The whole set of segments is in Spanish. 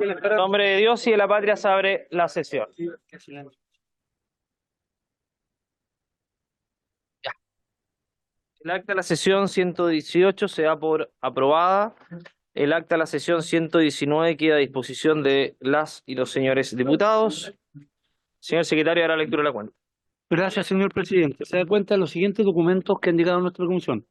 En nombre de Dios y de la patria se abre la sesión. Ya. El acta de la sesión 118 se da por aprobada. El acta de la sesión 119 queda a disposición de las y los señores diputados. Señor secretario, hará lectura de la cuenta. Gracias, señor presidente. Se da cuenta de los siguientes documentos que han llegado a nuestra comisión.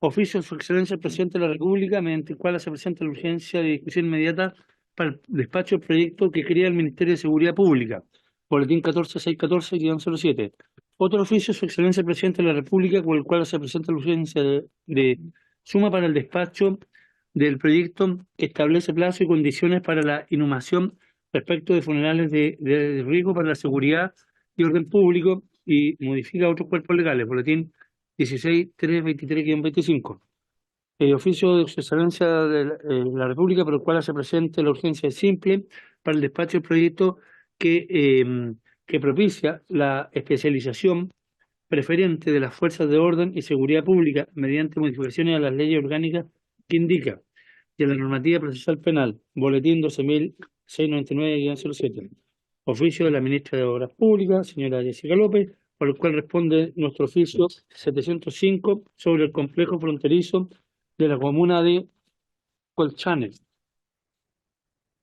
Oficio de su excelencia el presidente de la República, mediante el cual se presenta la urgencia de discusión inmediata para el despacho del proyecto que crea el Ministerio de Seguridad Pública, boletín 14614-07. Otro oficio de su excelencia el presidente de la República, con el cual se presenta la urgencia de suma para el despacho del proyecto que establece plazo y condiciones para la inhumación respecto de funerales de riesgo para la seguridad y orden público y modifica otros cuerpos legales, boletín 16323-25. El oficio de su excelencia de la República, por el cual se presente la urgencia simple para el despacho del proyecto que propicia la especialización preferente de las fuerzas de orden y seguridad pública mediante modificaciones a las leyes orgánicas que indica y a la normativa procesal penal, boletín 12.699-07. Oficio de la ministra de Obras Públicas, señora Jessica López, por el cual responde nuestro oficio 705 sobre el complejo fronterizo de la comuna de Colchane.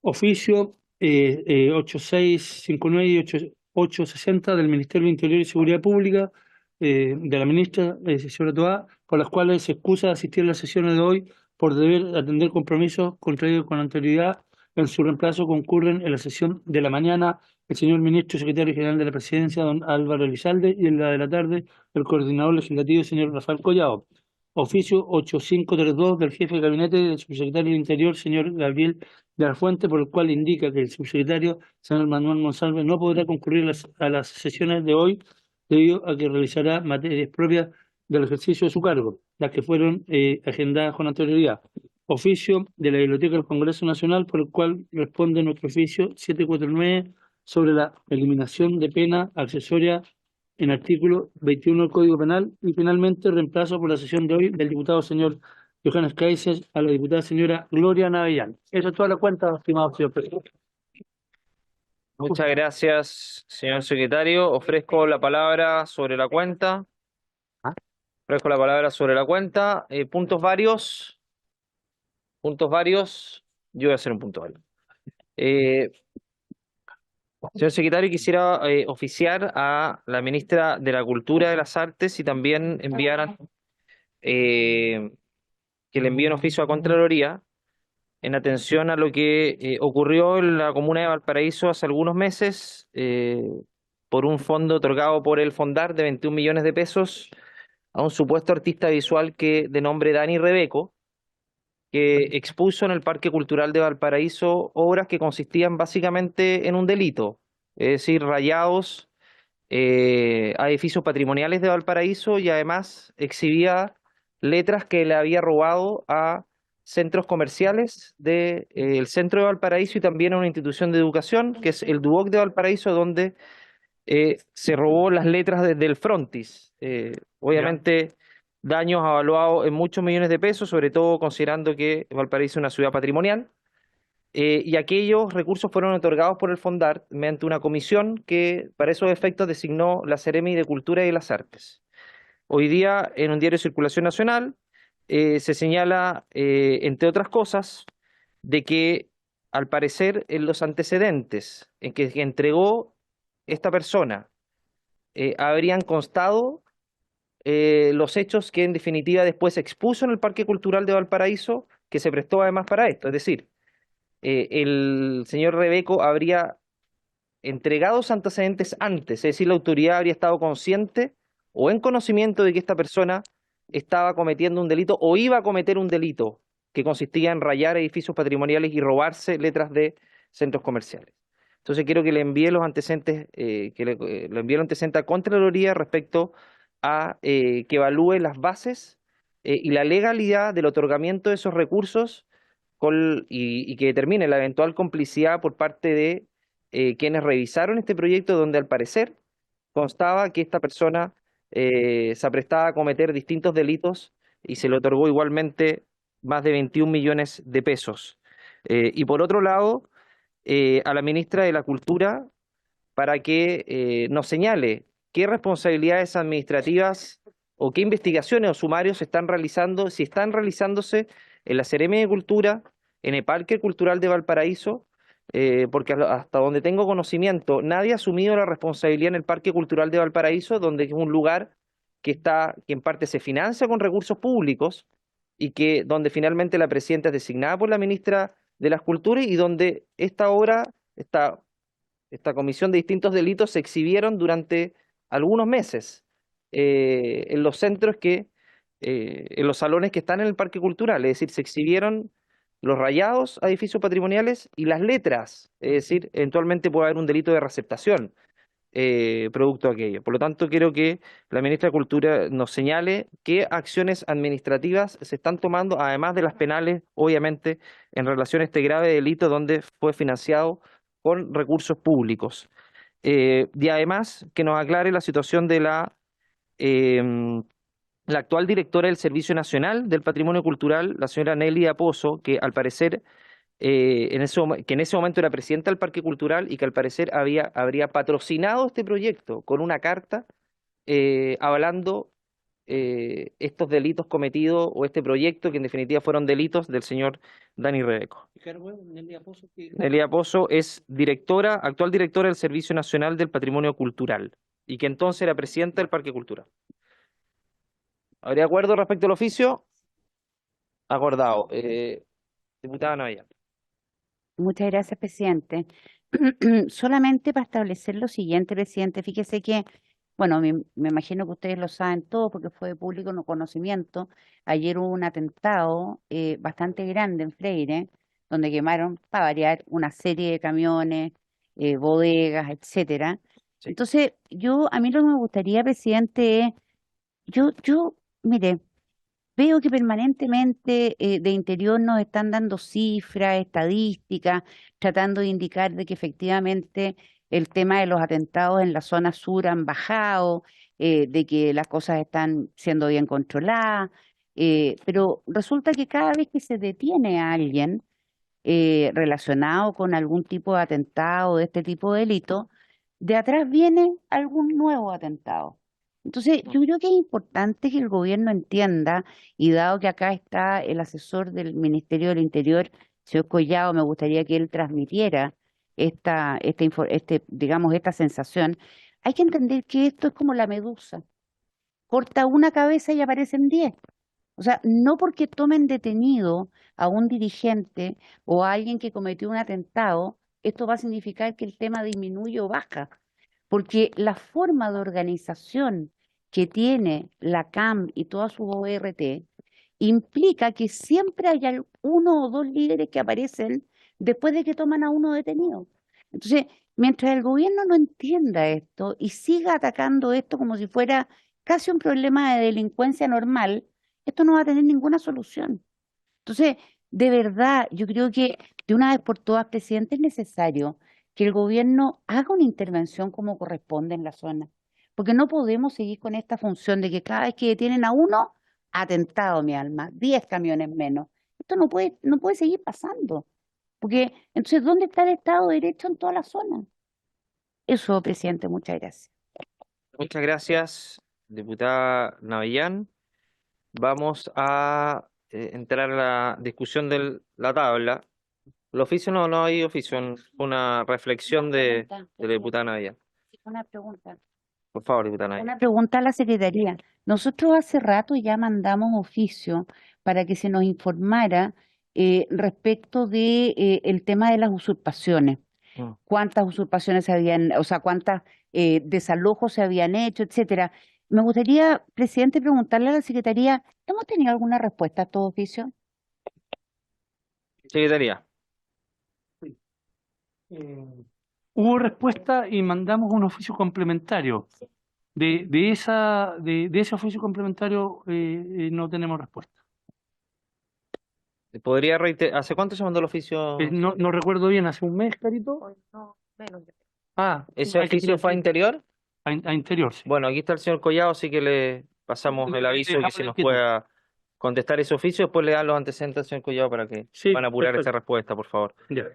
Oficio 8659 y 8860 del Ministerio del Interior y Seguridad Pública, de la ministra señora Toá, por las cuales se excusa de asistir a las sesiones de hoy por deber atender compromisos contraídos con anterioridad. En su reemplazo concurren en la sesión de la mañana el señor ministro y secretario general de la Presidencia, don Álvaro Elizalde, y en la de la tarde el coordinador legislativo, señor Rafael Collado. Oficio 8532 del jefe de gabinete del subsecretario del Interior, señor Gabriel de la Fuente, por el cual indica que el subsecretario, señor Manuel Monsalve, no podrá concurrir a las sesiones de hoy debido a que realizará materias propias del ejercicio de su cargo, las que fueron agendadas con anterioridad. Oficio de la Biblioteca del Congreso Nacional, por el cual responde nuestro oficio 749 sobre la eliminación de pena accesoria en artículo 21 del Código Penal, y finalmente reemplazo por la sesión de hoy del diputado señor Johannes Kaiser a la diputada señora Gloria Navellán. Eso es toda la cuenta, estimado señor presidente. Muchas gracias, señor secretario. Ofrezco la palabra sobre la cuenta. Ofrezco la palabra sobre la cuenta. Puntos varios. Puntos varios. Yo voy a hacer un punto válido. Señor secretario, quisiera oficiar a la ministra de la Cultura y de las Artes y también enviar que le envíen oficio a Contraloría en atención a lo que ocurrió en la comuna de Valparaíso hace algunos meses por un fondo otorgado por el Fondar de 21 millones de pesos a un supuesto artista visual de nombre Dani Rebeco, que expuso en el Parque Cultural de Valparaíso obras que consistían básicamente en un delito, es decir, rayados a edificios patrimoniales de Valparaíso, y además exhibía letras que le había robado a centros comerciales del centro de Valparaíso y también a una institución de educación, que es el Duoc de Valparaíso, donde se robó las letras desde el frontis. Obviamente daños avaluados en muchos millones de pesos, sobre todo considerando que Valparaíso es una ciudad patrimonial. Y aquellos recursos fueron otorgados por el Fondar mediante una comisión que para esos efectos designó la Seremi de Cultura y las Artes. Hoy día, en un diario de circulación nacional, se señala, entre otras cosas, de que al parecer en los antecedentes en que entregó esta persona habrían constado los hechos que en definitiva después se expuso en el Parque Cultural de Valparaíso, que se prestó además para esto. Es decir, el señor Rebeco habría entregado los antecedentes antes, es decir, la autoridad habría estado consciente o en conocimiento de que esta persona estaba cometiendo un delito o iba a cometer un delito que consistía en rayar edificios patrimoniales y robarse letras de centros comerciales. Entonces quiero que le envíe los antecedentes, le envíe los antecedentes a Contraloría respecto a que evalúe las bases y la legalidad del otorgamiento de esos recursos y que determine la eventual complicidad por parte de quienes revisaron este proyecto, donde al parecer constaba que esta persona se aprestaba a cometer distintos delitos y se le otorgó igualmente más de 21 millones de pesos. Y por otro lado, a la ministra de la Cultura para que nos señale qué responsabilidades administrativas o qué investigaciones o sumarios se están realizando, si están realizándose en la Seremia de Cultura, en el Parque Cultural de Valparaíso, porque hasta donde tengo conocimiento, nadie ha asumido la responsabilidad en el Parque Cultural de Valparaíso, donde es un lugar que en parte se financia con recursos públicos y que donde finalmente la presidenta es designada por la ministra de las Culturas y donde esta obra, esta comisión de distintos delitos se exhibieron durante algunos meses en los centros en los salones que están en el Parque Cultural, es decir, se exhibieron los rayados a edificios patrimoniales y las letras, es decir, eventualmente puede haber un delito de receptación producto de aquello. Por lo tanto, quiero que la ministra de Cultura nos señale qué acciones administrativas se están tomando, además de las penales, obviamente, en relación a este grave delito donde fue financiado con recursos públicos. Y además, que nos aclare la situación de em, la actual directora del Servicio Nacional del Patrimonio Cultural, la señora Nelly Pozo, que al parecer que en ese momento era presidenta del Parque Cultural y que al parecer habría patrocinado este proyecto con una carta avalando estos delitos cometidos o este proyecto que en definitiva fueron delitos del señor Dani Rebeco. Nelia Pozo es actual directora del Servicio Nacional del Patrimonio Cultural y que entonces era presidenta del Parque Cultural. ¿Habría acuerdo respecto al oficio? Acordado. Diputada Navia. Muchas gracias, presidente. Solamente para establecer lo siguiente, presidente, fíjese que, bueno, me imagino que ustedes lo saben todo porque fue de público no conocimiento. Ayer hubo un atentado bastante grande en Freire, donde quemaron, para variar, una serie de camiones, bodegas, etcétera. Sí. Entonces, a mí lo que me gustaría, presidente, es, mire, veo que permanentemente de Interior nos están dando cifras, estadísticas, tratando de indicar de que efectivamente el tema de los atentados en la zona sur han bajado, de que las cosas están siendo bien controladas, pero resulta que cada vez que se detiene a alguien relacionado con algún tipo de atentado o de este tipo de delito, de atrás viene algún nuevo atentado. Entonces, yo creo que es importante que el gobierno entienda, y dado que acá está el asesor del Ministerio del Interior, señor Collado, me gustaría que él transmitiera digamos, esta sensación. Hay que entender que esto es como la medusa. Corta una cabeza y aparecen 10. O sea, no porque tomen detenido a un dirigente o a alguien que cometió un atentado, esto va a significar que el tema disminuye o baja, porque la forma de organización que tiene la CAM y todas sus ORT implica que siempre hay uno o dos líderes que aparecen después de que toman a uno detenido. Entonces, mientras el gobierno no entienda esto y siga atacando esto como si fuera casi un problema de delincuencia normal, esto no va a tener ninguna solución. Entonces, de verdad, yo creo que de una vez por todas, presidente, es necesario que el gobierno haga una intervención como corresponde en la zona, porque no podemos seguir con esta función de que cada vez que detienen a uno, atentado, mi alma, 10 camiones menos. Esto no puede seguir pasando, porque entonces, ¿dónde está el Estado de Derecho en toda la zona? Eso, presidente, muchas gracias. Muchas gracias, diputada Navellán. Vamos a entrar a la discusión de la tabla. El oficio no hay oficio, fue una reflexión de la diputada Navellán. Una pregunta. Por favor, diputada Navellán. Una pregunta a la Secretaría. Nosotros hace rato ya mandamos oficio para que se nos informara respecto de el tema de las usurpaciones. Mm. Cuántas usurpaciones se habían, o sea, cuántas desalojos se habían hecho, etcétera. Me gustaría, presidente, preguntarle a la Secretaría, ¿hemos tenido alguna respuesta a todo oficio? Secretaría. Hubo respuesta y mandamos un oficio complementario. De ese oficio complementario no tenemos respuesta. ¿Podría reiterar? ¿Hace cuánto se mandó el oficio? No recuerdo bien, hace un mes, Carito. ¿Ese oficio fue a Interior? A Interior, sí. Bueno, aquí está el señor Collado, así que le pasamos el aviso que si nos pueda contestar ese oficio, después le dan los antecedentes al señor Collado para que Sí, van a apurar perfecto. esta respuesta, por favor. Ya.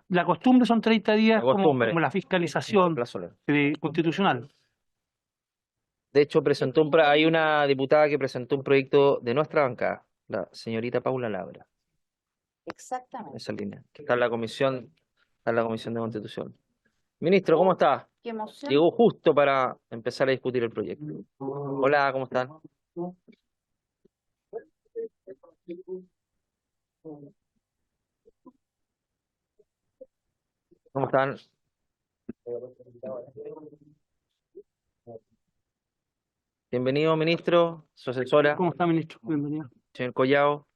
La costumbre son 30 días La costumbre. como la fiscalización Plazo legal. constitucional. De hecho, hay una diputada que presentó un proyecto de nuestra bancada, la señorita Paula Labra, en Exactamente. esa línea, que está en la comisión de Constitución. Ministro, ¿cómo está? Qué emoción. Llegó justo para empezar a discutir el proyecto. Hola, ¿cómo están? ¿Cómo están? Bienvenido, ministro, su asesora, ¿Cómo está, ministro? Bienvenido. señor Collao.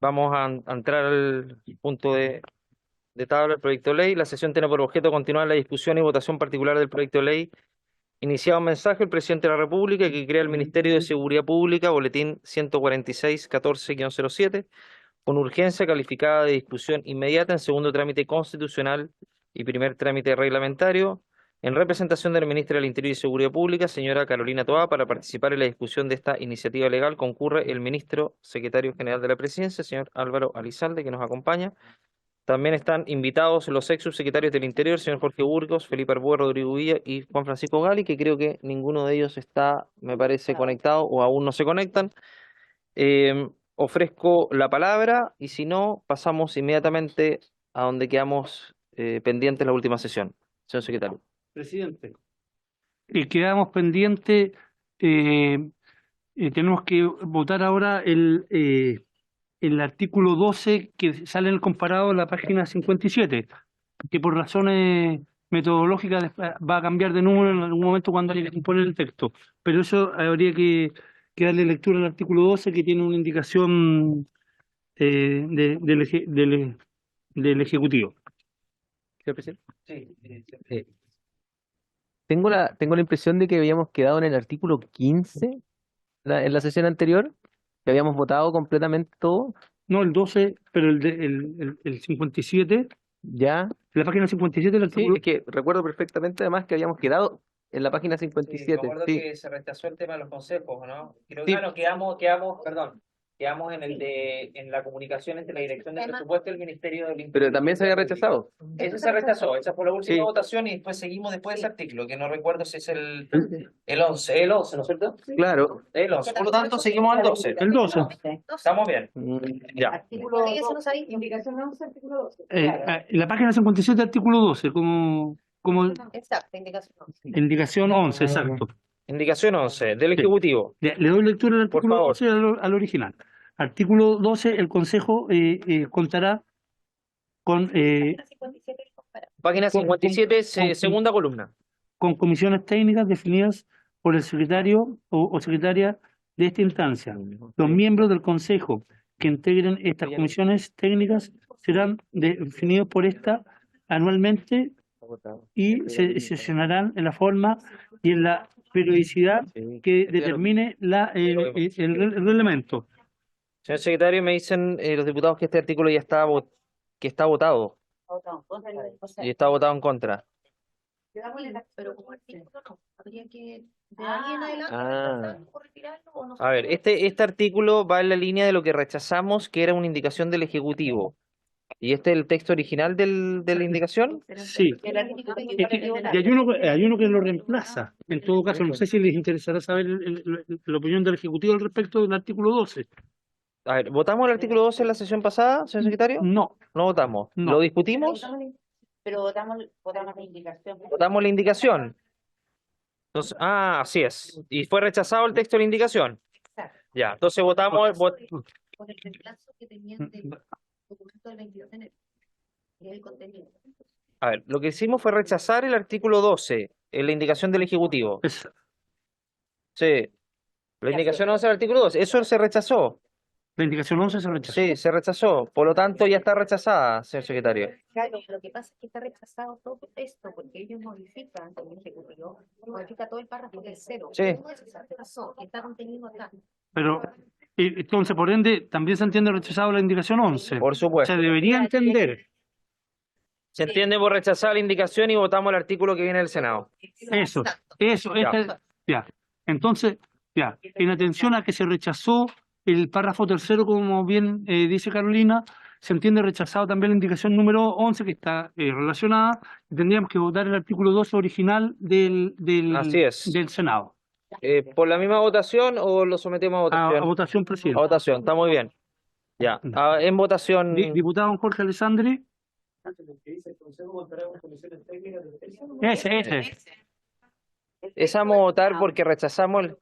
Vamos a entrar al punto de tabla del proyecto de ley. La sesión tiene por objeto continuar la discusión y votación particular del proyecto de ley. Iniciado un mensaje del presidente de la República que crea el Ministerio de Seguridad Pública, boletín 146-14-07, con urgencia calificada de discusión inmediata en segundo trámite constitucional y primer trámite reglamentario, en representación de la ministra del Interior y Seguridad Pública, señora Carolina Toá. Para participar en la discusión de esta iniciativa legal concurre el ministro secretario general de la Presidencia, señor Álvaro Alizalde, que nos acompaña. También están invitados los ex subsecretarios del Interior, señor Jorge Burgos, Felipe Arbúa, Rodrigo Villa y Juan Francisco Gali, que creo que ninguno de ellos está, me parece, conectado o aún no se conectan. Ofrezco la palabra y si no, pasamos inmediatamente a donde quedamos pendientes la última sesión. Señor secretario. Presidente. Quedamos pendientes, tenemos que votar ahora el artículo 12 que sale en el comparado en la página 57, que por razones metodológicas va a cambiar de número en algún momento cuando haya que componer el texto. Pero eso habría que darle lectura al artículo 12, que tiene una indicación del Ejecutivo. Señor presidente. Sí, Tengo la impresión de que habíamos quedado en el artículo 15 en la sesión anterior, que habíamos votado completamente todo. No, el 12, pero el 57, Ya. la página 57 del Sí, artículo. es que recuerdo perfectamente además que habíamos quedado en la página 57. me acuerdo Sí. que se rechazó el tema de los consejos, ¿no? Creo Sí. que quedamos en la comunicación entre la Dirección de Presupuesto y el Ministerio del Interior. Pero también se había rechazado. Ese se rechazó, esa fue la última Sí. votación y después seguimos después de ese artículo, que no recuerdo si es el 11, ¿no es cierto? Claro. El 11, por lo tanto seguimos al 12. El 12. Estamos bien. Ya. Artículo 12, indicación 11, artículo 12. La página 57, artículo 12, como Exacto, indicación 11. indicación 11, exacto. Indicación 11 del Sí. Ejecutivo. Le doy lectura al Por artículo favor. 12 al original. Artículo 12, el Consejo contará con 57 comparado. Página Con- 57, con- segunda columna. comisiones técnicas definidas por el secretario o secretaria de esta instancia. Los miembros del Consejo que integren estas comisiones técnicas serán definidos por esta anualmente y se sesionarán en la forma y en la periodicidad que determine el reglamento. Señor secretario, me dicen los diputados que este artículo ya está, que está votado y está votado en contra. Pero como artículo no, habría que de ahí en adelante Ah. votar o retirarlo o no. A ver, este artículo va en la línea de lo que rechazamos, que era una indicación del Ejecutivo. ¿Y este es el texto original de la indicación? Sí. El artículo Y hay uno que lo reemplaza. En todo caso, no sé si les interesará saber la opinión del Ejecutivo al respecto del artículo 12. A ver, ¿votamos el artículo 12 en la sesión pasada, señor secretario? No, No votamos. No. ¿Lo discutimos? Pero votamos la indicación. Votamos la indicación. Entonces, así es. Y fue rechazado el texto de la indicación. Exacto. Ya, entonces votamos. Por el reemplazo que tenían del documento del 22 de enero. Y el contenido. A ver, lo que hicimos fue rechazar el artículo 12 en la indicación del Ejecutivo. es, Sí. La indicación 11 del artículo 12. Eso se rechazó. la indicación 11 se rechazó. Sí, se rechazó. Por lo tanto, ya está rechazada, señor secretario. Claro, lo que pasa es que está rechazado todo esto, porque ellos modifican, el Ejecutivo modifica todo el párrafo tercero. Sí. Todo eso se rechazó, que está contenido acá. Pero entonces, por ende, también se entiende rechazado la indicación 11. Por supuesto. Se debería entender Se entiende por rechazar la indicación y votamos el artículo que viene del Senado. eso. Ya. Ya. Entonces, ya, en atención a que se rechazó el párrafo tercero, como bien dice Carolina, se entiende rechazado también la indicación número 11 que está relacionada, y tendríamos que votar el artículo 12 original Así es. del Senado. ¿Por la misma votación o lo sometemos a A votación? votación, A presidente. votación, está muy bien. Ya, en votación. Diputado Jorge Alessandri. Ese. Esa vamos a votar porque rechazamos el.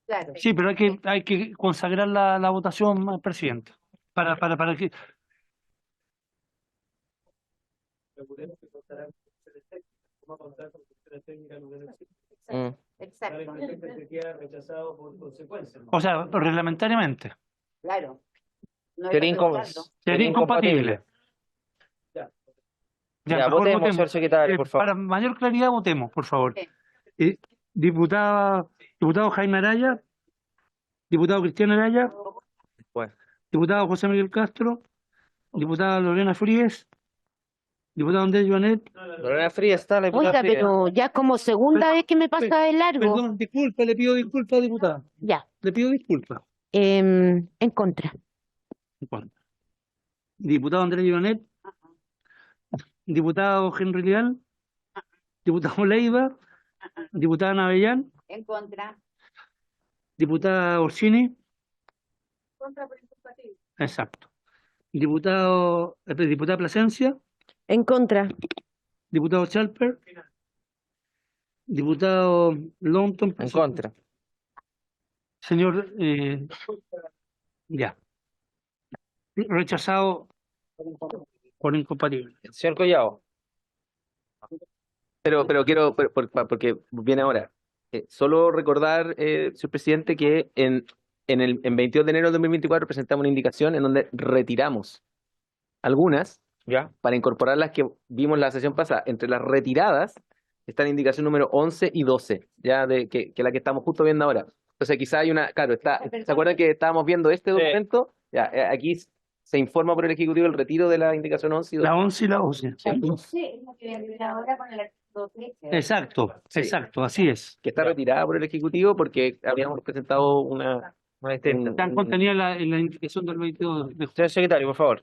Claro. Sí, pero hay que consagrar la votación, presidente. Para que. Mm. Exacto. O sea, reglamentariamente. Claro. No hay Sería que preguntarlo. Sería incompatible. Ya, mejor votemos, señor secretario, por favor. Para mayor claridad, votemos, por favor. Sí. Diputado Jaime Araya, diputado Cristian Araya, Bueno, diputado José Miguel Castro, diputada Lorena Fríes, diputado Andrés Joanet. Lorena Frías está, la diputada Oiga, Frías. pero ya como segunda vez que me pasa de largo. Perdón, disculpa, le pido disculpas, diputada. Ya, Le pido disculpas. en contra. Bueno. Diputado Andrés Joanet, diputado Henry Leal, diputado Leiva, diputada Navellán, En contra. diputada Orsini, Contra por incompatible. exacto. Diputada Plasencia, En contra. diputado Chalper, diputado Longton, En contra. señor, ya, rechazado por incompatible. Señor Collado. Pero porque viene ahora. Solo recordar, señor presidente, que en 22 de enero de 2024 presentamos una indicación en donde retiramos algunas Ya. para incorporar las que vimos la sesión pasada. Entre las retiradas está la indicación número 11 y 12, ya que la que estamos justo viendo ahora. Entonces quizá hay una, claro, ¿se acuerdan que estábamos viendo este Sí. documento? Ya, aquí se informa por el Ejecutivo el retiro de la indicación 11 y 12. La 11 y la 12. Sí, es lo que viene ahora con el artículo 13. Exacto, Sí. exacto, así es. Que está retirada por el Ejecutivo porque habíamos presentado una distinta. Están contenidas en la indicación del 22 de julio. Señor secretario, por favor.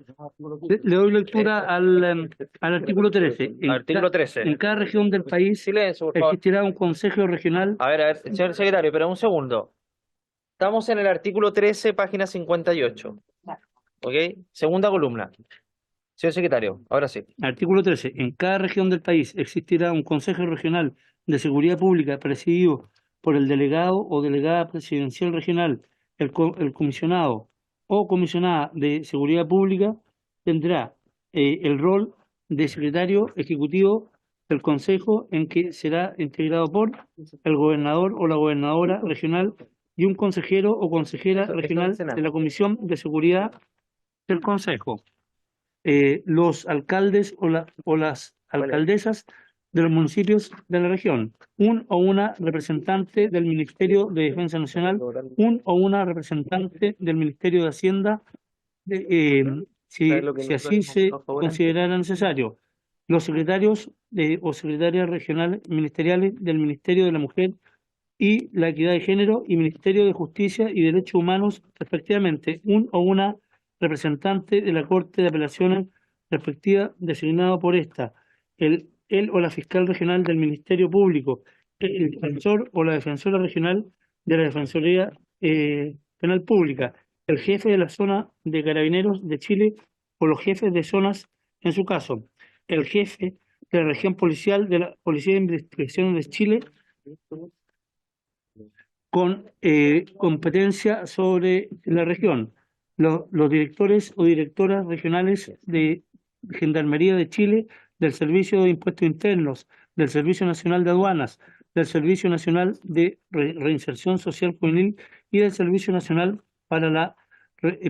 Le doy lectura al artículo 13. Artículo 13. En cada región del país Silencio, por favor. existirá un consejo regional. A ver, señor secretario, pero un segundo. Estamos en el artículo 13, página 58. ¿Ok? Segunda columna. Señor secretario, ahora sí. Artículo 13. En cada región del país existirá un consejo regional de seguridad pública presidido por el delegado o delegada presidencial regional, el comisionado o comisionada de seguridad pública tendrá el rol de secretario ejecutivo del consejo, en que será integrado por el gobernador o la gobernadora regional y un consejero o consejera Eso regional del Senado. de la Comisión de Seguridad del Consejo. Los alcaldes o las alcaldesas de los municipios de la región, un o una representante del Ministerio de Defensa Nacional, un o una representante del Ministerio de Hacienda, si así se considerara necesario, los secretarios o secretarias regionales ministeriales del Ministerio de la Mujer y la Equidad de Género y Ministerio de Justicia y Derechos Humanos, respectivamente, un o una representante de la Corte de Apelaciones respectiva designado por esta, el o la fiscal regional del Ministerio Público, el defensor o la defensora regional de la Defensoría Penal Pública, el jefe de la zona de Carabineros de Chile o los jefes de zonas en su caso, el jefe de la región policial de la Policía de Investigaciones de Chile con competencia sobre la región, los directores o directoras regionales de Gendarmería de Chile, del Servicio de Impuestos Internos, del Servicio Nacional de Aduanas, del Servicio Nacional de Reinserción Social Juvenil y del Servicio Nacional para la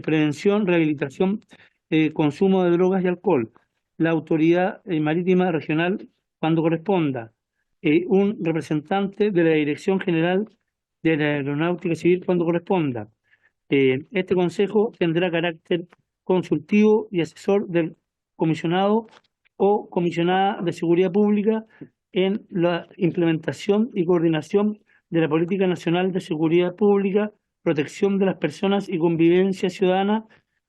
Prevención, Rehabilitación, Consumo de Drogas y Alcohol, la Autoridad Marítima Regional cuando corresponda, un representante de la Dirección General de la Aeronáutica Civil cuando corresponda. Este consejo tendrá carácter consultivo y asesor del comisionado o comisionada de seguridad pública en la implementación y coordinación de la Política Nacional de Seguridad Pública, protección de las personas y convivencia ciudadana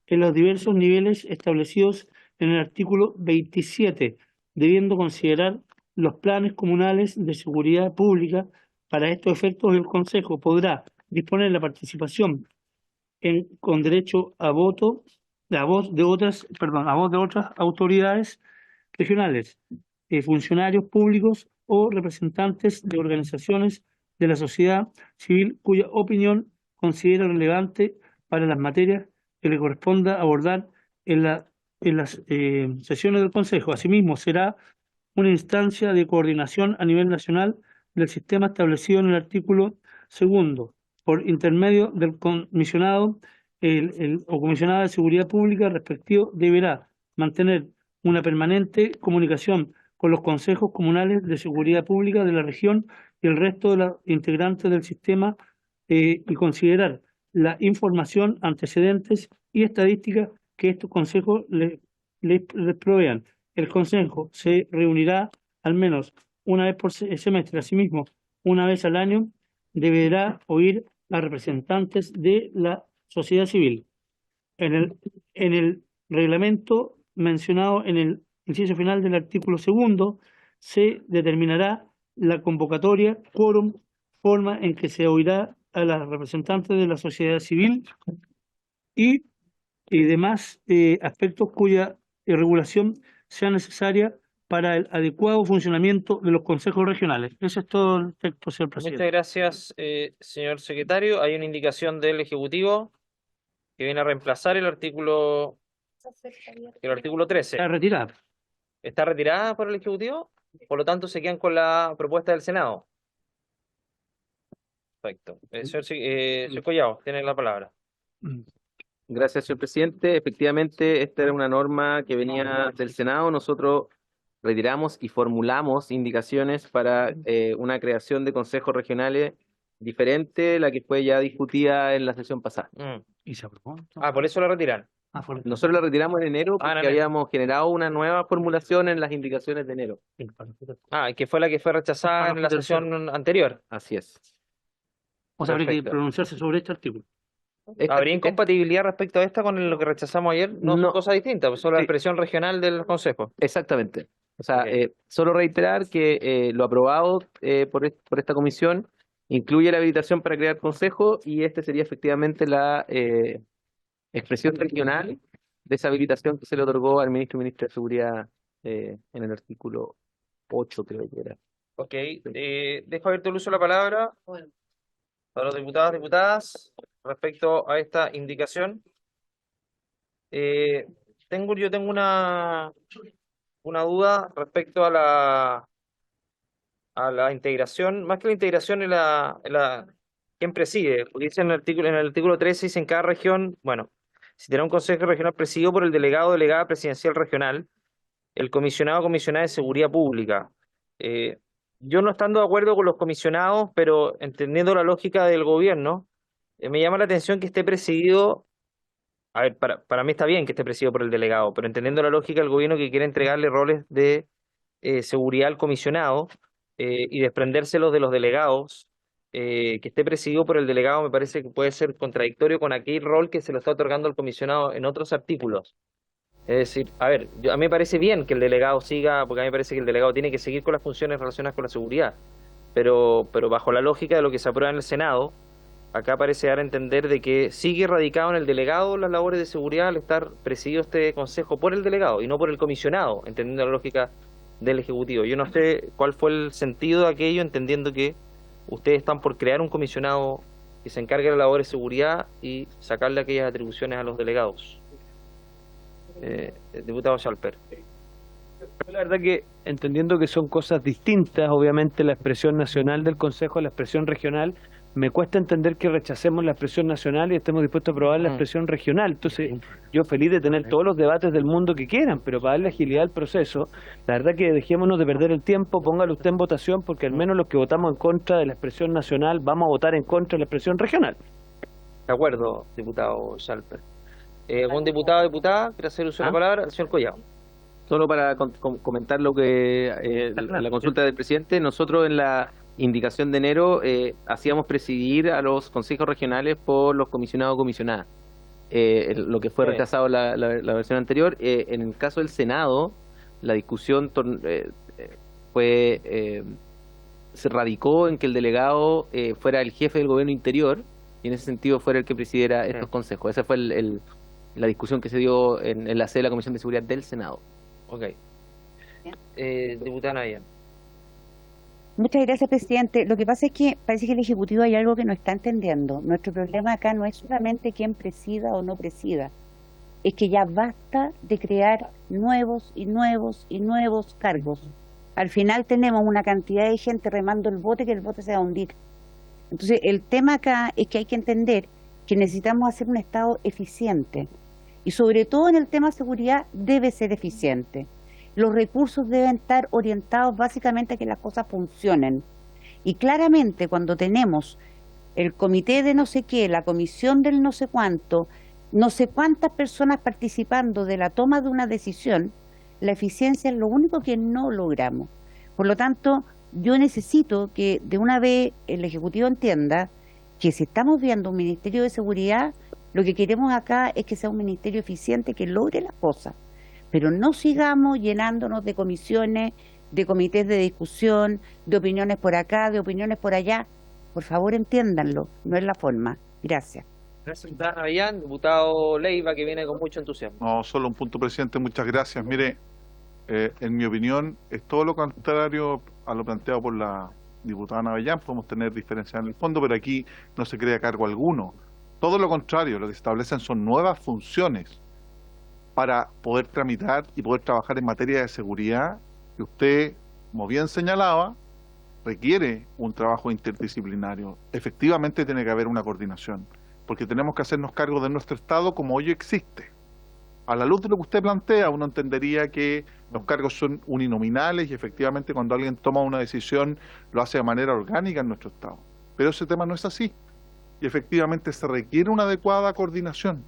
en los diversos niveles establecidos en el artículo 27, debiendo considerar los planes comunales de seguridad pública. Para estos efectos, el Consejo podrá disponer la participación con derecho a voto, a voz de otras autoridades regionales, funcionarios públicos o representantes de organizaciones de la sociedad civil cuya opinión considera relevante para las materias que le corresponda abordar en las sesiones del Consejo. Asimismo, será una instancia de coordinación a nivel nacional del sistema establecido en el artículo 2, por intermedio del comisionado o comisionada de seguridad pública respectivo. Deberá mantener una permanente comunicación con los consejos comunales de seguridad pública de la región y el resto de los integrantes del sistema, y considerar la información, antecedentes y estadísticas que estos consejos les provean. El Consejo se reunirá al menos una vez por semestre. Asimismo, una vez al año deberá oír a representantes de la sociedad civil. En el reglamento mencionado en el inciso final del artículo 2 se determinará la convocatoria, quórum, forma en que se oirá a las representantes de la sociedad civil y demás aspectos cuya regulación sea necesaria para el adecuado funcionamiento de los consejos regionales. Ese es todo el texto, señor Muchas presidente. gracias, señor secretario. Hay una indicación del Ejecutivo que viene a reemplazar el artículo 13. Está retirada. ¿Está retirada por el Ejecutivo? Por lo tanto, se quedan con la propuesta del Senado. Perfecto. Señor Collado, tiene la palabra. Gracias, señor presidente. Efectivamente, esta era una norma que venía del Senado. Nosotros retiramos y formulamos indicaciones para una creación de consejos regionales diferente, la que fue ya discutida en la sesión pasada. ¿Y se aprobó? Por eso la retiran. Nosotros la retiramos en enero porque en enero. habíamos generado una nueva formulación en las indicaciones de enero. Que fue la que fue rechazada en la sesión anterior. Así es. O sea, habría que Perfecto. pronunciarse sobre este artículo. ¿Habría incompatibilidad respecto a esta con lo que rechazamos ayer? No, No. son cosas distintas, pues solo la Sí. expresión regional del Consejo. Exactamente. O sea, Ok. solo reiterar que lo aprobado por esta comisión incluye la habilitación para crear consejo y este sería efectivamente la expresión regional de esa habilitación que se le otorgó al ministro y ministra de Seguridad en el artículo 8, creo que era. Ok, dejo abierto el uso de la palabra para los diputados y diputadas respecto a esta indicación. Yo tengo una duda respecto a la integración, más que la integración ¿quién preside? Porque dice en el artículo 13, dice en cada región, bueno, si tendrá un consejo regional presidido por el delegado o delegada presidencial regional, el comisionado o comisionada de seguridad pública. Yo no estando de acuerdo con los comisionados, pero entendiendo la lógica del gobierno, me llama la atención que esté presidido. A ver, para mí está bien que esté presidido por el delegado, pero entendiendo la lógica del gobierno que quiere entregarle roles de seguridad al comisionado y desprendérselos de los delegados, que esté presidido por el delegado me parece que puede ser contradictorio con aquel rol que se lo está otorgando al comisionado en otros artículos. Es decir, a ver, a mí me parece bien que el delegado siga, porque a mí me parece que el delegado tiene que seguir con las funciones relacionadas con la seguridad, pero bajo la lógica de lo que se aprueba en el Senado, acá parece dar a entender de que sigue radicado en el delegado las labores de seguridad al estar presidido este consejo por el delegado y no por el comisionado, entendiendo la lógica del Ejecutivo. Yo no sé cuál fue el sentido de aquello, entendiendo que ustedes están por crear un comisionado que se encargue de la labor de seguridad y sacarle aquellas atribuciones a los delegados. Diputado Schalper. La verdad que entendiendo que son cosas distintas, obviamente la expresión nacional del Consejo a la expresión regional, me cuesta entender que rechacemos la expresión nacional y estemos dispuestos a aprobar la expresión regional. Entonces, yo feliz de tener todos los debates del mundo que quieran, pero para darle agilidad al proceso, la verdad que dejémonos de perder el tiempo, póngalo usted en votación, porque al menos los que votamos en contra de la expresión nacional vamos a votar en contra de la expresión regional. De acuerdo, diputado Schalper. ¿Algún diputado o diputada quiere hacer uso de la palabra? El señor Collado. Solo para comentar lo que la consulta del presidente, nosotros en la indicación de enero hacíamos presidir a los consejos regionales por los comisionados o comisionadas. lo que fue rechazado la versión anterior. En el caso del Senado, la discusión se radicó en que el delegado fuera el jefe del gobierno interior y en ese sentido fuera el que presidiera estos consejos. Esa fue la discusión que se dio en la sede de la Comisión de Seguridad del Senado. Ok. Diputada Naya. Muchas gracias, presidente. Lo que pasa es que parece que el Ejecutivo hay algo que no está entendiendo. Nuestro problema acá no es solamente quién presida o no presida, es que ya basta de crear nuevos y nuevos y nuevos cargos. Al final tenemos una cantidad de gente remando el bote que el bote se va a hundir. Entonces, el tema acá es que hay que entender que necesitamos hacer un Estado eficiente y sobre todo en el tema de seguridad debe ser eficiente. Los recursos deben estar orientados básicamente a que las cosas funcionen. Y claramente cuando tenemos el comité de no sé qué, la comisión del no sé cuánto, no sé cuántas personas participando de la toma de una decisión, la eficiencia es lo único que no logramos. Por lo tanto, yo necesito que de una vez el Ejecutivo entienda que si estamos viendo un Ministerio de Seguridad, lo que queremos acá es que sea un ministerio eficiente que logre las cosas. Pero no sigamos llenándonos de comisiones, de comités de discusión, de opiniones por acá, de opiniones por allá. Por favor, entiéndanlo, no es la forma. Gracias. Gracias, diputada Navellán. Diputado Leiva, que viene con mucho entusiasmo. No, solo un punto, presidente. Muchas gracias. Mire, en mi opinión, es todo lo contrario a lo planteado por la diputada Navellán. Podemos tener diferencias en el fondo, pero aquí no se crea cargo alguno. Todo lo contrario, lo que se establecen son nuevas funciones para poder tramitar y poder trabajar en materia de seguridad, que usted, como bien señalaba, requiere un trabajo interdisciplinario. Efectivamente tiene que haber una coordinación, porque tenemos que hacernos cargo de nuestro Estado como hoy existe. A la luz de lo que usted plantea, uno entendería que los cargos son uninominales y efectivamente cuando alguien toma una decisión lo hace de manera orgánica en nuestro Estado. Pero ese tema no es así. Y efectivamente se requiere una adecuada coordinación.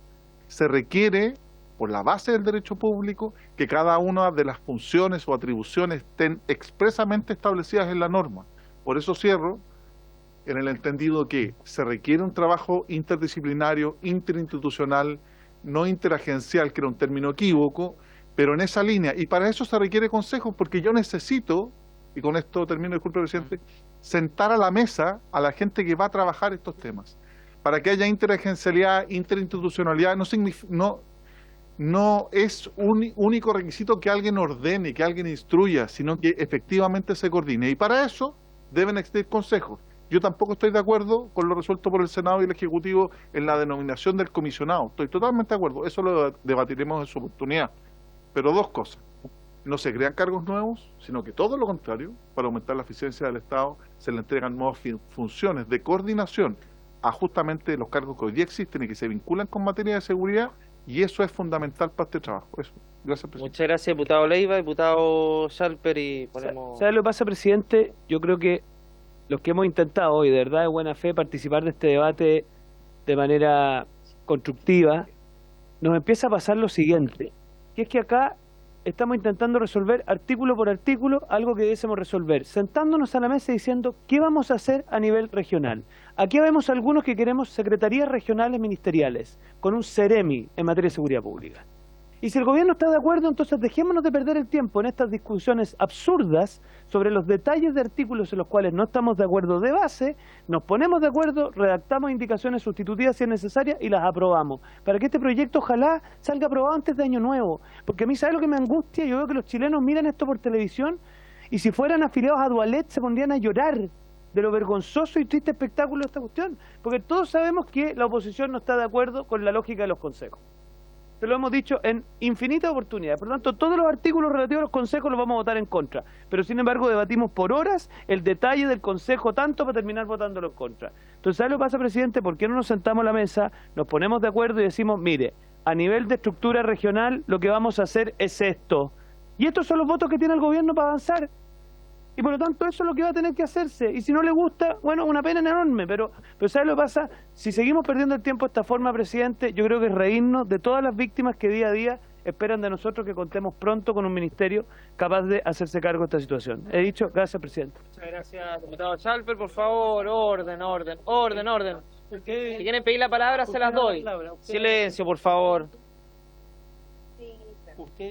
Se requiere, por la base del derecho público, que cada una de las funciones o atribuciones estén expresamente establecidas en la norma. Por eso cierro en el entendido que se requiere un trabajo interdisciplinario, interinstitucional, no interagencial, que era un término equívoco, pero en esa línea. Y para eso se requiere consejo, porque yo necesito, y con esto termino, disculpe, presidente, sentar a la mesa a la gente que va a trabajar estos temas. Para que haya interagencialidad, interinstitucionalidad, no es un único requisito que alguien ordene, que alguien instruya, sino que efectivamente se coordine. Y para eso deben existir consejos. Yo tampoco estoy de acuerdo con lo resuelto por el Senado y el Ejecutivo en la denominación del comisionado. Estoy totalmente de acuerdo. Eso lo debatiremos en su oportunidad. Pero dos cosas. No se crean cargos nuevos, sino que todo lo contrario, para aumentar la eficiencia del Estado, se le entregan nuevas funciones de coordinación a justamente los cargos que hoy día existen y que se vinculan con materia de seguridad. Y eso es fundamental para este trabajo. Eso. Gracias, presidente. Muchas gracias, diputado Leiva, diputado Schalper, y ponemos... ¿Sabes lo que pasa, presidente? Yo creo que los que hemos intentado hoy, de verdad, de buena fe, participar de este debate de manera constructiva, nos empieza a pasar lo siguiente, que es que acá estamos intentando resolver artículo por artículo algo que debiésemos resolver, sentándonos a la mesa y diciendo qué vamos a hacer a nivel regional. Aquí vemos algunos que queremos secretarías regionales ministeriales, con un CEREMI en materia de seguridad pública. Y si el gobierno está de acuerdo, entonces dejémonos de perder el tiempo en estas discusiones absurdas sobre los detalles de artículos en los cuales no estamos de acuerdo de base, nos ponemos de acuerdo, redactamos indicaciones sustitutivas si es necesaria y las aprobamos, para que este proyecto ojalá salga aprobado antes de Año Nuevo. Porque a mí, ¿sabe lo que me angustia? Yo veo que los chilenos miran esto por televisión y si fueran afiliados a Dualet se pondrían a llorar de lo vergonzoso y triste espectáculo de esta cuestión, porque todos sabemos que la oposición no está de acuerdo con la lógica de los consejos. Te lo hemos dicho en infinitas oportunidades. Por lo tanto, todos los artículos relativos a los consejos los vamos a votar en contra. Pero, sin embargo, debatimos por horas el detalle del consejo, tanto para terminar votándolo en contra. Entonces, ¿sabes lo que pasa, presidente? ¿Por qué no nos sentamos a la mesa, nos ponemos de acuerdo y decimos, mire, a nivel de estructura regional, lo que vamos a hacer es esto? Y estos son los votos que tiene el gobierno para avanzar. Y por lo tanto eso es lo que va a tener que hacerse. Y si no le gusta, bueno, una pena enorme. Pero ¿sabes lo que pasa? Si seguimos perdiendo el tiempo de esta forma, presidente, yo creo que es reírnos de todas las víctimas que día a día esperan de nosotros que contemos pronto con un ministerio capaz de hacerse cargo de esta situación. He dicho, gracias, presidente. Muchas gracias, diputado Schalper. Por favor, orden. Si quieren pedir la palabra, se las doy. Silencio, por favor.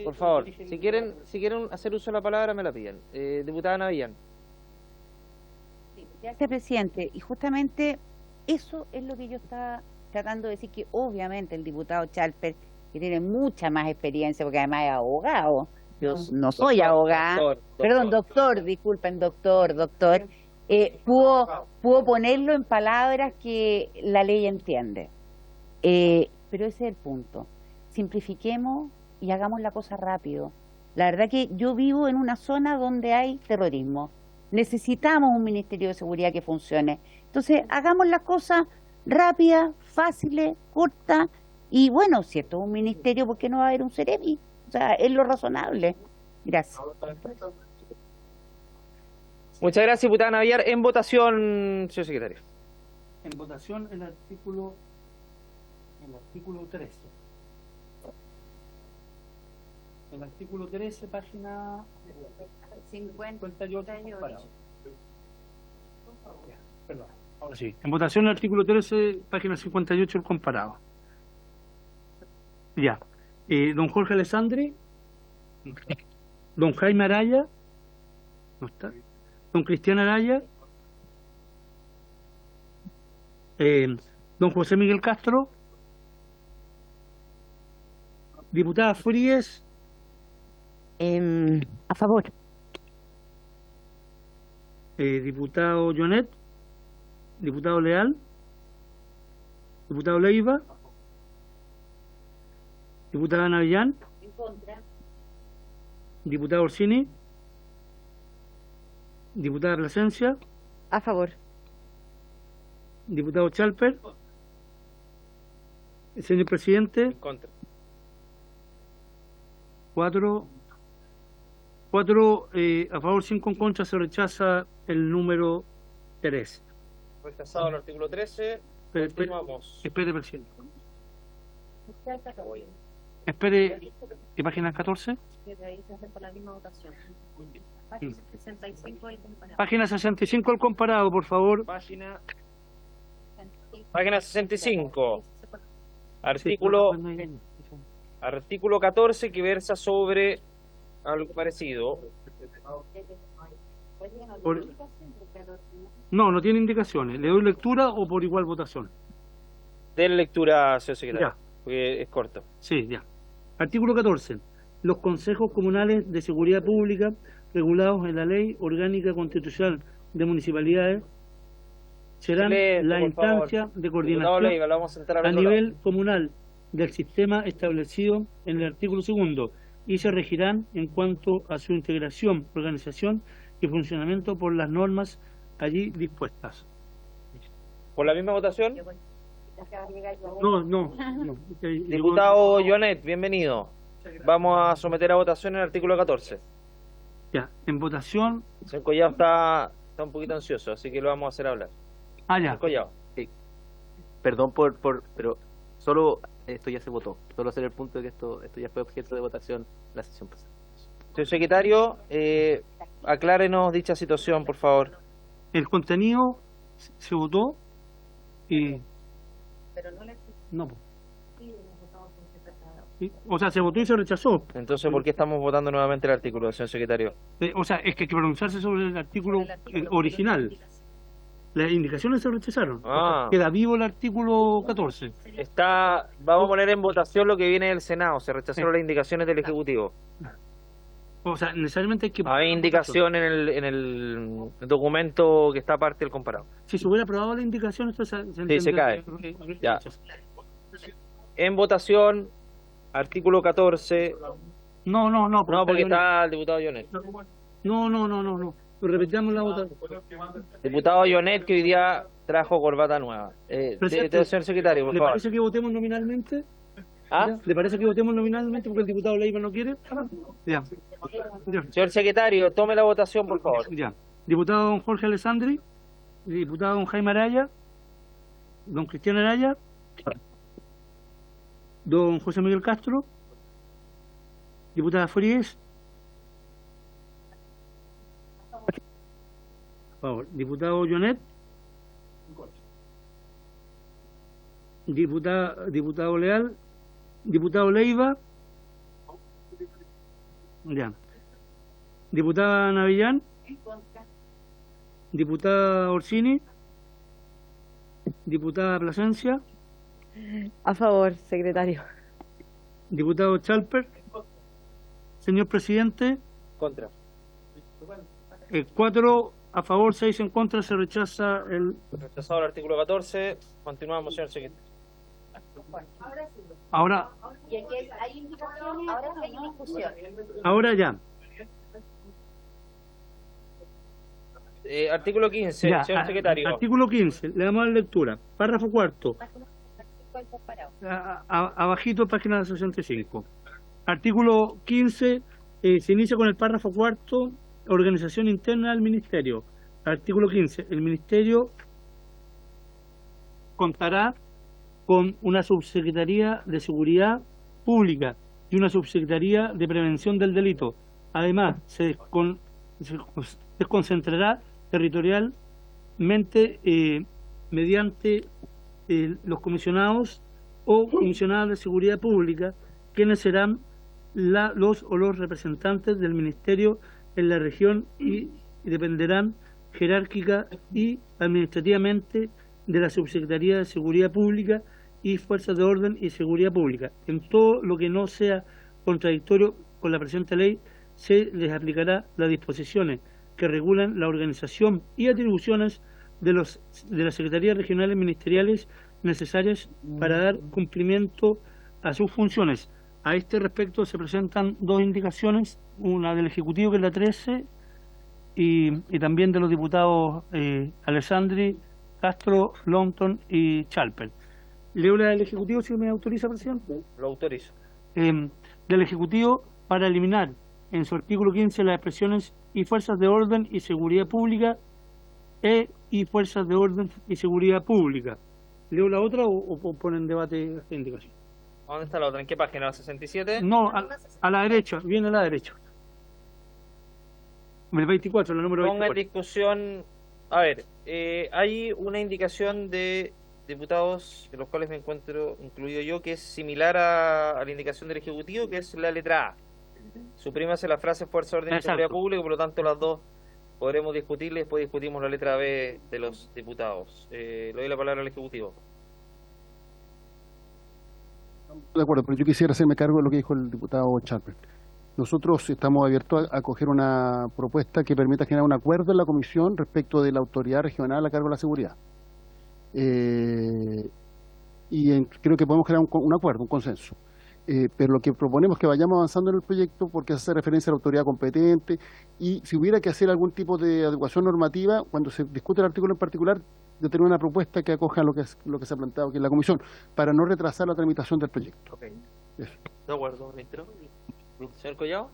Por favor, si quieren hacer uso de la palabra, me la piden. Diputada Navillán. Sí, gracias, presidente. Y justamente eso es lo que yo estaba tratando de decir, que obviamente el diputado Chalper, que tiene mucha más experiencia, porque además es abogado, yo no soy abogada, perdón, doctor, disculpen, doctor, pudo ponerlo en palabras que la ley entiende. Pero ese es el punto. Simplifiquemos y hagamos la cosa rápido. La verdad que yo vivo en una zona donde hay terrorismo. Necesitamos un Ministerio de Seguridad que funcione. Entonces, hagamos las cosas rápidas, fáciles, cortas. Y bueno, si esto es un ministerio, ¿por qué no va a haber un Ceremi? O sea, es lo razonable. Gracias. Muchas gracias, diputada Navillar. En votación, señor secretario. En votación el artículo 13. El artículo 13, página 58. Comparado. Perdón, ahora sí. En votación el artículo 13, página 58, el comparado. Ya. Don Jorge Alessandri. Don Jaime Araya. No está. Don Cristian Araya. Don José Miguel Castro. Diputada Fríes. A favor. Diputado Jonet. Diputado Leal. Diputado Leiva. Diputada Navillán. En contra. Diputado Orsini. Diputada Plasencia. A favor. Diputado Chalper. Señor presidente. En contra. 4 a favor, 5 en contra. Se rechaza el número 3. Rechazado el artículo 13. Continuamos. Espere, presidente. Espere, ¿qué página 14? Ahí se hace por la misma votación. Página 65 del comparado. Página 65 el comparado, por favor. Página 65. Artículo 14, que versa sobre algo parecido. No tiene indicaciones. ¿Le doy lectura o por igual votación? De lectura, señor secretario, Ya. porque es corto. Sí, ya. Artículo 14. Los consejos comunales de seguridad pública regulados en la Ley Orgánica Constitucional de Municipalidades serán Silencio, la por favor. instancia de Diputado coordinación Leiva, lo vamos a sentar al a otro lado. nivel comunal del sistema establecido en el artículo 2 y se regirán en cuanto a su integración, organización y funcionamiento por las normas allí dispuestas. ¿Por la misma votación? No. Diputado Jonet, bienvenido. Vamos a someter a votación el artículo 14. Ya, en votación. El señor Collado está un poquito ansioso, así que lo vamos a hacer hablar. Ya. Señor Collado. Perdón pero solo esto ya se votó. Solo hacer el punto de que esto ya fue objeto de votación la sesión pasada. Señor secretario, aclárenos dicha situación, por favor. El contenido se votó y Pero no le no. Sí, o sea, se votó y se rechazó. Entonces, ¿por qué estamos votando nuevamente el artículo, señor secretario? O sea, es que hay que pronunciarse sobre el artículo original. Las indicaciones se rechazaron. Ah. Queda vivo el artículo 14. Vamos a poner en votación lo que viene del Senado. Se rechazaron las indicaciones del Ejecutivo. O sea, necesariamente hay que... Hay indicación en el documento que está aparte del comparado. Si se hubiera aprobado la indicación, esto se se cae. Ya. Ya. En votación, artículo 14. No. No, porque está el diputado Jonet. No. Repitamos la votación. Diputado Jonet, que hoy día trajo corbata nueva. Presidente, Señor secretario, por ¿Le favor. parece que votemos nominalmente? ¿Ah? ¿Le parece que votemos nominalmente porque el diputado Leiva no quiere? Ya. Señor secretario, tome la votación, por favor. Ya. Diputado don Jorge Alessandri, diputado don Jaime Araya, don Cristian Araya, don José Miguel Castro, diputada Fríes, por favor, diputado Jonet, Diputado Leal, diputado Leiva, ya. Diputada Navillán, diputada Orsini, diputada Plasencia, A favor, secretario. diputado Chalper. Señor presidente, Contra. 4 a favor, 6 en contra, se rechaza el... Rechazado el artículo 14. Continuamos, señor secretario. Ahora, Y aquí hay indicaciones, ahora hay discusión. ahora ya. Artículo 15, Ya, señor secretario. artículo 15, le damos la lectura. Párrafo cuarto, abajito, página 65. Artículo 15, se inicia con el párrafo cuarto, organización interna del Ministerio. Artículo 15, el Ministerio contará con una subsecretaría de Seguridad Pública y una subsecretaría de Prevención del Delito. Además, se desconcentrará territorialmente mediante los comisionados o comisionadas de Seguridad Pública, quienes serán los representantes del Ministerio en la región y dependerán jerárquica y administrativamente de la Subsecretaría de Seguridad Pública y Fuerzas de Orden y Seguridad Pública. En todo lo que no sea contradictorio con la presente ley, se les aplicará las disposiciones que regulan la organización y atribuciones de las Secretarías Regionales Ministeriales necesarias para dar cumplimiento a sus funciones. A este respecto se presentan dos indicaciones, una del Ejecutivo, que es la 13, y también de los diputados Alessandri, Castro, Longton y Chalper. Leo la del Ejecutivo, si me autoriza, presidente. Lo autorizo. Del Ejecutivo, para eliminar en su artículo 15 las expresiones y fuerzas de orden y seguridad pública y fuerzas de orden y seguridad pública. ¿Leo la otra o pone en debate esta indicación? ¿Dónde está la otra? ¿En qué página? ¿La 67? No, a la derecha, viene a la derecha. El 24, la número Ponga en 24. discusión. A ver, hay una indicación de diputados, de los cuales me encuentro incluido yo, que es similar a la indicación del Ejecutivo, que es la letra A. Suprímase la frase Fuerza, Orden y Exacto. Seguridad Pública, por lo tanto las dos podremos discutirle, después discutimos la letra B de los diputados. Le doy la palabra al Ejecutivo. De acuerdo, pero yo quisiera hacerme cargo de lo que dijo el diputado Chalper. Nosotros estamos abiertos a acoger una propuesta que permita generar un acuerdo en la comisión respecto de la autoridad regional a cargo de la seguridad. Creo que podemos crear un acuerdo, un consenso. Pero lo que proponemos es que vayamos avanzando en el proyecto porque hace referencia a la autoridad competente y si hubiera que hacer algún tipo de adecuación normativa, cuando se discute el artículo en particular, de tener una propuesta que acoja lo que se ha planteado aquí en la comisión, para no retrasar la tramitación del proyecto. Ok. Eso. De acuerdo, ministro. Señor Collado.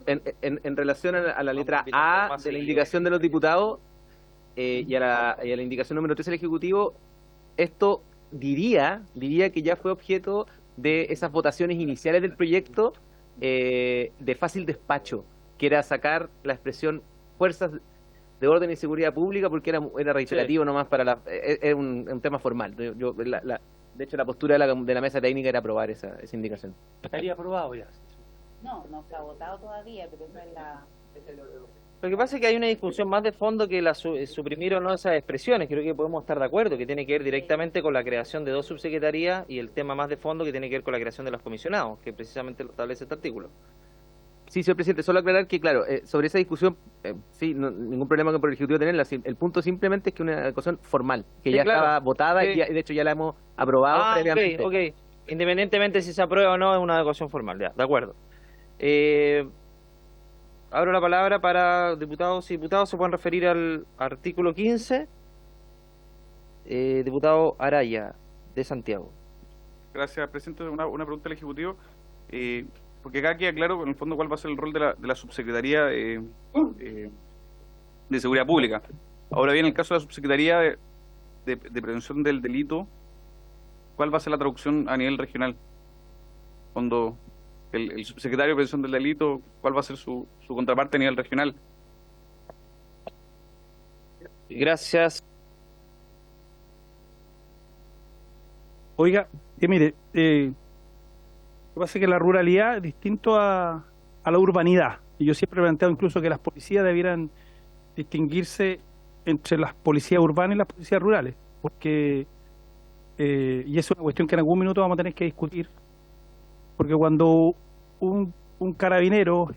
En relación a la letra A de la indicación de los diputados y a la indicación número 3 del Ejecutivo, esto diría que ya fue objeto de esas votaciones iniciales del proyecto de fácil despacho, que era sacar la expresión fuerzas de orden y seguridad pública porque era reiterativo nomás para era un tema formal. De hecho, la postura de la mesa técnica era aprobar esa indicación. Estaría aprobado ya. No se ha votado todavía, pero no es la... Lo que pasa es que hay una discusión más de fondo que suprimir o no esas expresiones. Creo que podemos estar de acuerdo, que tiene que ver directamente con la creación de dos subsecretarías y el tema más de fondo que tiene que ver con la creación de los comisionados, que precisamente lo establece este artículo. Sí, señor presidente, solo aclarar que, claro, sobre esa discusión, sí, ningún problema por el Ejecutivo tenerla. El punto simplemente es que una discusión formal, que Sí, ya claro. estaba votada y de hecho ya la hemos aprobado previamente. Ok. Independientemente si se aprueba o no, es una adecuación formal, ya, de acuerdo. Abro la palabra para diputados y diputadas, se pueden referir al artículo 15. Diputado Araya, de Santiago. Gracias, presidente. Una pregunta al Ejecutivo, porque acá queda claro, en el fondo, cuál va a ser el rol de la Subsecretaría de Seguridad Pública. Ahora bien, en el caso de la Subsecretaría de Prevención del Delito, ¿cuál va a ser la traducción a nivel regional? Cuando el Subsecretario de Prevención del Delito, ¿cuál va a ser su contraparte a nivel regional? Gracias. Oiga, mire, lo que pasa es que la ruralidad es distinto a la urbanidad. Y yo siempre he planteado incluso que las policías debieran distinguirse entre las policías urbanas y las policías rurales, porque, y es una cuestión que en algún minuto vamos a tener que discutir, porque cuando un carabinero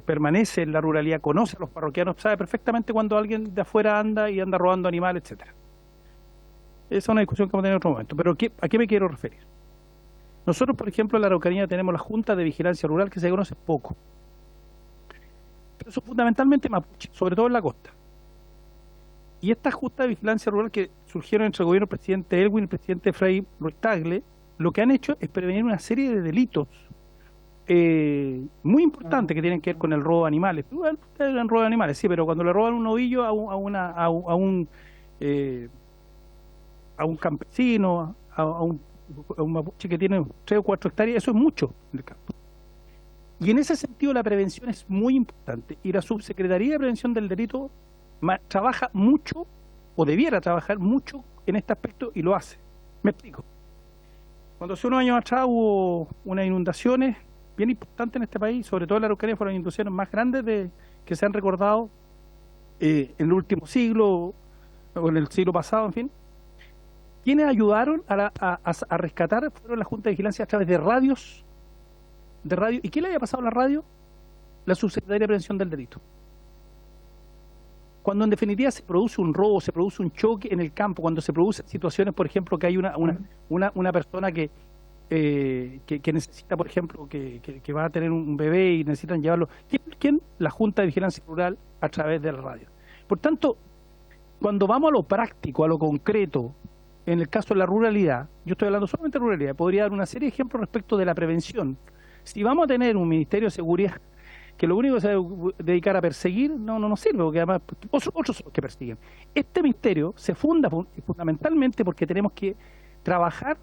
permanece en la ruralidad, conoce a los parroquianos, sabe perfectamente cuando alguien de afuera anda y anda robando animales, etcétera. Esa es una discusión que vamos a tener en otro momento. Pero ¿a qué me quiero referir? Nosotros, por ejemplo, en la Araucanía tenemos la Junta de Vigilancia Rural, que se conoce poco, pero son fundamentalmente mapuches, sobre todo en la costa. Y estas juntas de vigilancia rural que surgieron entre el gobierno del presidente Elwin y el presidente Frei Ruiz Tagle, lo que han hecho es prevenir una serie de delitos muy importantes que tienen que ver con el robo de animales. Bueno, el robo de animales, sí, pero cuando le roban un novillo a un campesino, a un mapuche que tiene 3 o 4 hectáreas, eso es mucho en el campo. Y en ese sentido la prevención es muy importante. Y la Subsecretaría de Prevención del Delito trabaja mucho, o debiera trabajar mucho en este aspecto, y lo hace. Me explico. Cuando hace unos años atrás hubo unas inundaciones bien importantes en este país, sobre todo en la Araucanía, fueron las inundaciones más grandes que se han recordado en el último siglo, o en el siglo pasado, en fin. Quienes ayudaron a rescatar fueron la Junta de Vigilancia a través de radios, ¿Y qué le había pasado a la radio? La Subsecretaría de Prevención del Delito. Cuando en definitiva se produce un robo, se produce un choque en el campo, cuando se producen situaciones, por ejemplo, que hay una persona que necesita, por ejemplo, que va a tener un bebé y necesitan llevarlo. ¿Quién? La Junta de Vigilancia Rural a través de la radio. Por tanto, cuando vamos a lo práctico, a lo concreto, en el caso de la ruralidad, yo estoy hablando solamente de ruralidad, podría dar una serie de ejemplos respecto de la prevención. Si vamos a tener un Ministerio de Seguridad que lo único que se va a dedicar a perseguir, no sirve, porque además otros son los que persiguen. Este ministerio se funda fundamentalmente porque tenemos que trabajar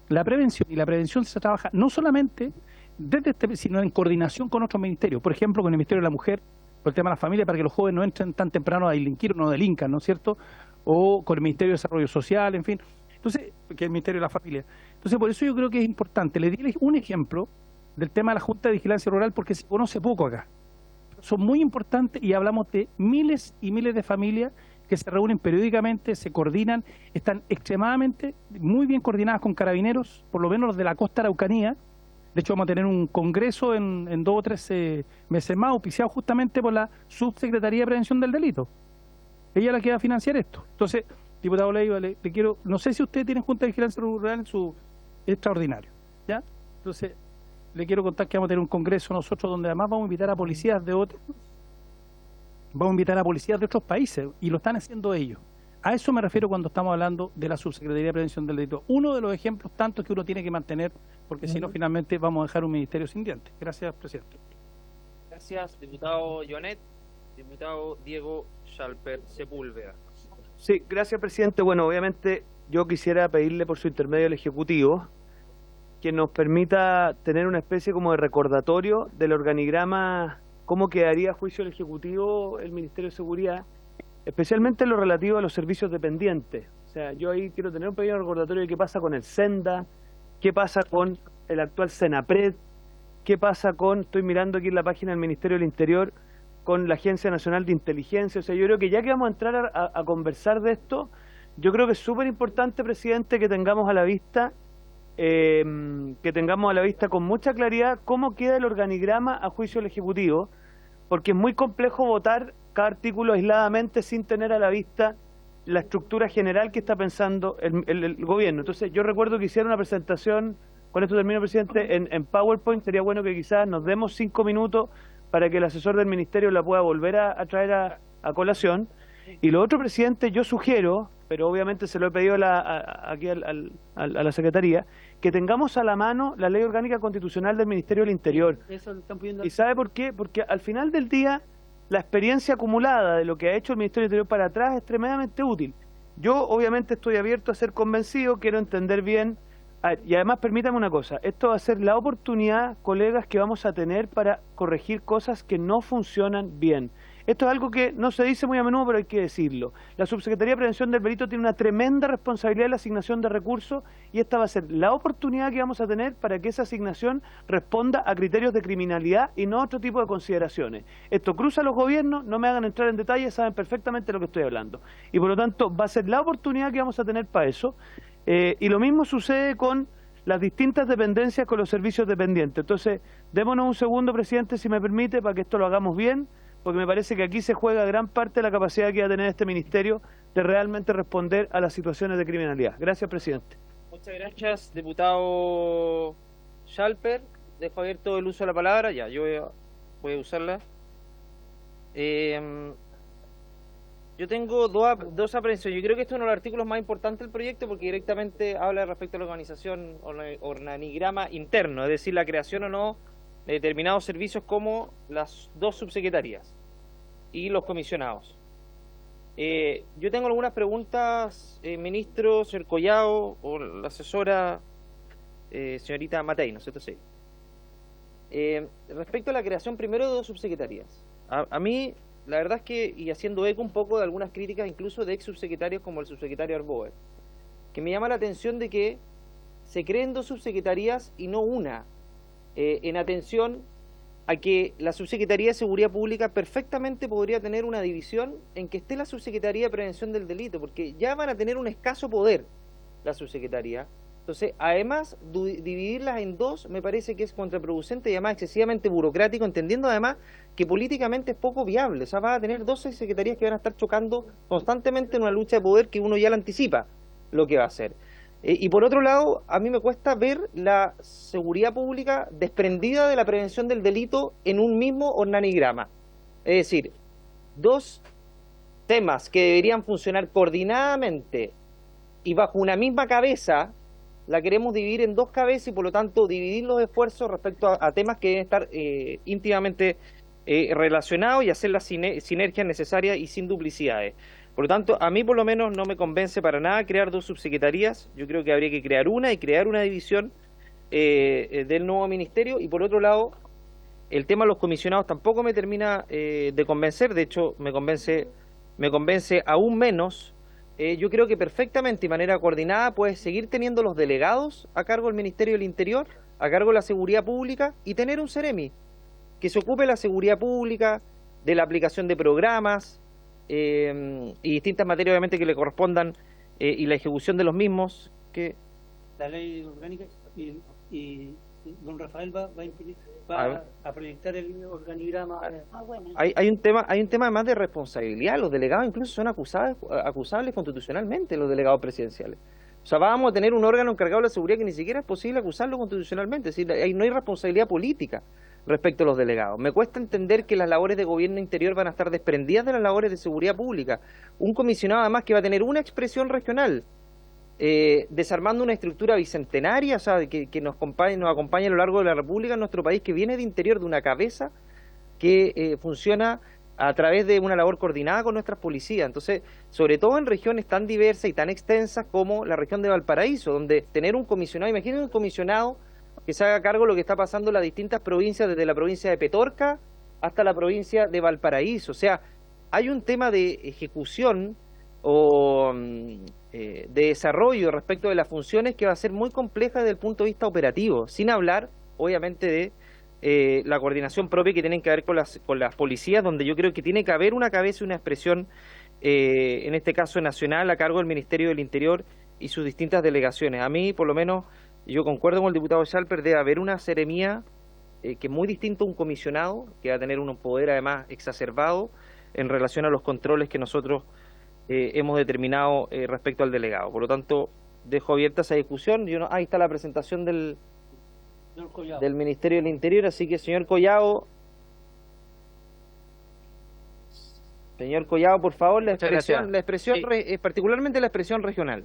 la prevención, y la prevención se trabaja no solamente desde sino en coordinación con otros ministerios, por ejemplo con el Ministerio de la Mujer, por el tema de la familia, para que los jóvenes no entren tan temprano a delinquir o no delincan, ¿no es cierto? O con el Ministerio de Desarrollo Social, en fin. Entonces, que es el Ministerio de la Familia. Entonces, por eso yo creo que es importante. Le di un ejemplo del tema de la Junta de Vigilancia Rural porque se conoce poco acá. Son muy importantes y hablamos de miles y miles de familias que se reúnen periódicamente, se coordinan, están extremadamente muy bien coordinadas con carabineros, por lo menos los de la costa araucanía. De hecho, vamos a tener un congreso en 2 o 3 meses más, auspiciado justamente por la Subsecretaría de Prevención del Delito. Ella es la que va a financiar esto. Entonces, diputado Leiva, le quiero, no sé si usted tiene Junta de Vigilancia Rural en su extraordinario, ¿ya? Entonces, le quiero contar que vamos a tener un congreso nosotros donde además vamos a invitar a policías de otros países, y lo están haciendo ellos. A eso me refiero cuando estamos hablando de la Subsecretaría de Prevención del Delito. Uno de los ejemplos tantos que uno tiene que mantener, porque si no, finalmente vamos a dejar un ministerio sin dientes. Gracias, presidente. Gracias, diputado Joanet. Diputado Diego Schalper Sepúlveda. Sí, gracias, presidente. Bueno, obviamente yo quisiera pedirle por su intermedio al Ejecutivo que nos permita tener una especie como de recordatorio del organigrama, cómo quedaría a juicio del Ejecutivo el Ministerio de Seguridad, especialmente en lo relativo a los servicios dependientes. O sea, yo ahí quiero tener un pequeño recordatorio de qué pasa con el SENDA, qué pasa con el actual SENAPRED, qué pasa con, estoy mirando aquí en la página del Ministerio del Interior, con la Agencia Nacional de Inteligencia. O sea, yo creo que ya que vamos a entrar a conversar de esto, yo creo que es súper importante, presidente, que tengamos a la vista con mucha claridad cómo queda el organigrama a juicio del Ejecutivo, porque es muy complejo votar cada artículo aisladamente sin tener a la vista la estructura general que está pensando el gobierno. Entonces yo recuerdo que hicieron una presentación, con esto termino, presidente, en PowerPoint. Sería bueno que quizás nos demos 5 minutos para que el asesor del ministerio la pueda volver a traer a colación. Y lo otro, presidente, yo sugiero, pero obviamente se lo he pedido aquí a la Secretaría, que tengamos a la mano la Ley Orgánica Constitucional del Ministerio del Interior. ¿Y sabe por qué? Porque al final del día, la experiencia acumulada de lo que ha hecho el Ministerio del Interior para atrás es tremendamente útil. Yo obviamente estoy abierto a ser convencido, quiero entender bien, y además permítame una cosa, esto va a ser la oportunidad, colegas, que vamos a tener para corregir cosas que no funcionan bien. Esto es algo que no se dice muy a menudo, pero hay que decirlo. La Subsecretaría de Prevención del Delito tiene una tremenda responsabilidad en la asignación de recursos y esta va a ser la oportunidad que vamos a tener para que esa asignación responda a criterios de criminalidad y no a otro tipo de consideraciones. Esto cruza los gobiernos, no me hagan entrar en detalle, saben perfectamente de lo que estoy hablando. Y por lo tanto va a ser la oportunidad que vamos a tener para eso. Y lo mismo sucede con las distintas dependencias, con los servicios dependientes. Entonces, démonos un segundo, presidente, si me permite, para que esto lo hagamos bien, porque me parece que aquí se juega gran parte de la capacidad que va a tener este ministerio de realmente responder a las situaciones de criminalidad. Gracias, presidente. Muchas gracias, diputado Schalper. Dejo abierto el uso de la palabra. Ya, yo voy a usarla. Yo tengo dos aprehensiones. Yo creo que esto es uno de los artículos más importantes del proyecto porque directamente habla respecto a la organización o organigrama interno, es decir, la creación o no de determinados servicios como las dos subsecretarías y los comisionados. Yo tengo algunas preguntas, ministro, señor Collao o la asesora, señorita Matei, ¿no es cierto? Sí. Respecto a la creación primero de dos subsecretarías, a mí la verdad es que, y haciendo eco un poco de algunas críticas incluso de ex subsecretarios como el subsecretario Arboe, que me llama la atención de que se creen dos subsecretarías y no una, en atención a que la Subsecretaría de Seguridad Pública perfectamente podría tener una división en que esté la Subsecretaría de Prevención del Delito, porque ya van a tener un escaso poder la Subsecretaría. Entonces, además, dividirlas en dos me parece que es contraproducente y además excesivamente burocrático, entendiendo además que políticamente es poco viable. O sea, va a tener dos secretarías que van a estar chocando constantemente en una lucha de poder que uno ya la anticipa lo que va a hacer. Y por otro lado, a mí me cuesta ver la seguridad pública desprendida de la prevención del delito en un mismo organigrama. Es decir, dos temas que deberían funcionar coordinadamente y bajo una misma cabeza, la queremos dividir en dos cabezas y por lo tanto dividir los esfuerzos respecto a temas que deben estar íntimamente relacionados y hacer las sinergias necesarias y sin duplicidades. Por lo tanto, a mí por lo menos no me convence para nada crear dos subsecretarías. Yo creo que habría que crear una y crear una división del nuevo ministerio. Y por otro lado, el tema de los comisionados tampoco me termina de convencer. De hecho, me convence aún menos. Yo creo que perfectamente y de manera coordinada puede seguir teniendo los delegados a cargo del Ministerio del Interior, a cargo de la seguridad pública y tener un Seremi que se ocupe de la seguridad pública, de la aplicación de programas y distintas materias obviamente que le correspondan y la ejecución de los mismos. Que la ley orgánica y don Rafael va a proyectar el organigrama. Bueno. Hay un tema además de responsabilidad. Los delegados incluso son acusables constitucionalmente, los delegados presidenciales. O sea, vamos a tener un órgano encargado de la seguridad que ni siquiera es posible acusarlo constitucionalmente. Es decir, no hay responsabilidad política respecto a los delegados. Me cuesta entender que las labores de gobierno interior van a estar desprendidas de las labores de seguridad pública. Un comisionado además que va a tener una expresión regional, desarmando una estructura bicentenaria, o sea, que nos acompaña a lo largo de la República en nuestro país, que viene de interior de una cabeza que funciona a través de una labor coordinada con nuestras policías. Entonces, sobre todo en regiones tan diversas y tan extensas como la región de Valparaíso, donde tener un comisionado, imagínense un comisionado que se haga cargo de lo que está pasando en las distintas provincias, desde la provincia de Petorca hasta la provincia de Valparaíso. O sea, hay un tema de ejecución o de desarrollo respecto de las funciones que va a ser muy compleja desde el punto de vista operativo, sin hablar, obviamente, de la coordinación propia que tienen que ver con las policías, donde yo creo que tiene que haber una cabeza y una expresión, en este caso nacional, a cargo del Ministerio del Interior y sus distintas delegaciones. A mí, por lo menos, yo concuerdo con el diputado Schalper, debe haber una seremía que es muy distinto a un comisionado, que va a tener un poder además exacerbado en relación a los controles que nosotros hemos determinado respecto al delegado. Por lo tanto, dejo abierta esa discusión. Ahí está la presentación del Ministerio del Interior, así que señor Collao, por favor, la expresión particularmente la expresión regional.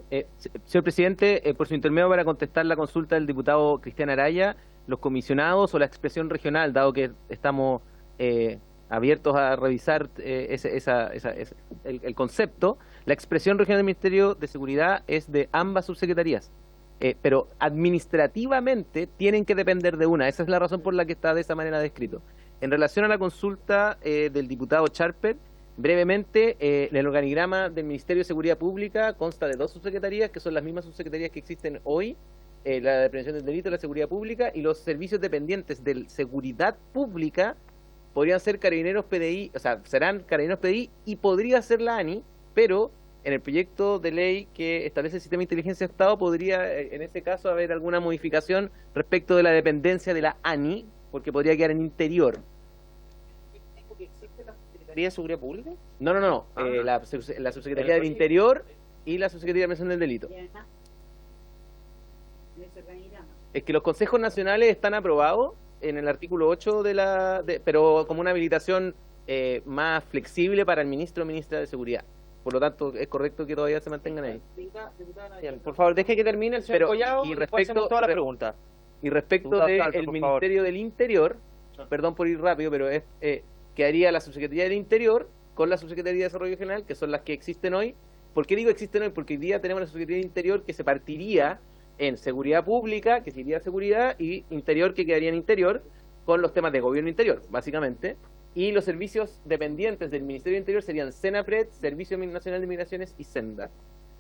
Señor presidente, por su intermedio para contestar la consulta del diputado Cristian Araya, los comisionados o la expresión regional, dado que estamos abiertos a revisar el concepto, la expresión regional del Ministerio de Seguridad es de ambas subsecretarías. Pero administrativamente tienen que depender de una. Esa es la razón por la que está de esa manera descrito. En relación a la consulta del diputado Charper, brevemente, el organigrama del Ministerio de Seguridad Pública consta de 2 subsecretarías, que son las mismas subsecretarías que existen hoy, la de Prevención del Delito, la Seguridad Pública, y los servicios dependientes de Seguridad Pública podrían ser Carabineros PDI, o sea, serán Carabineros PDI y podría ser la ANI, pero en el proyecto de ley que establece el sistema de inteligencia de Estado podría, en ese caso, haber alguna modificación respecto de la dependencia de la ANI, porque podría quedar en interior. ¿Secretaría de Seguridad Pública? No, la subsecretaría del Interior y la subsecretaría de Prevención del Delito. Es que los consejos nacionales están aprobados en el artículo 8 pero como una habilitación más flexible para el ministro o ministra de Seguridad. Por lo tanto, es correcto que todavía se mantengan ahí. Por favor, deje que termine el señor Collado y y después hacemos todas las preguntas. Y respecto Diputado del Salto, por Ministerio del Interior, perdón por ir rápido, pero quedaría la Subsecretaría del Interior con la Subsecretaría de Desarrollo Regional, que son las que existen hoy. ¿Por qué digo existen hoy? Porque hoy día tenemos la Subsecretaría del Interior que se partiría en Seguridad Pública, que se iría a Seguridad, y Interior, que quedaría en Interior, con los temas de Gobierno Interior, básicamente. Y los servicios dependientes del Ministerio del Interior serían SENAPRED, Servicio Nacional de Migraciones y SENDA.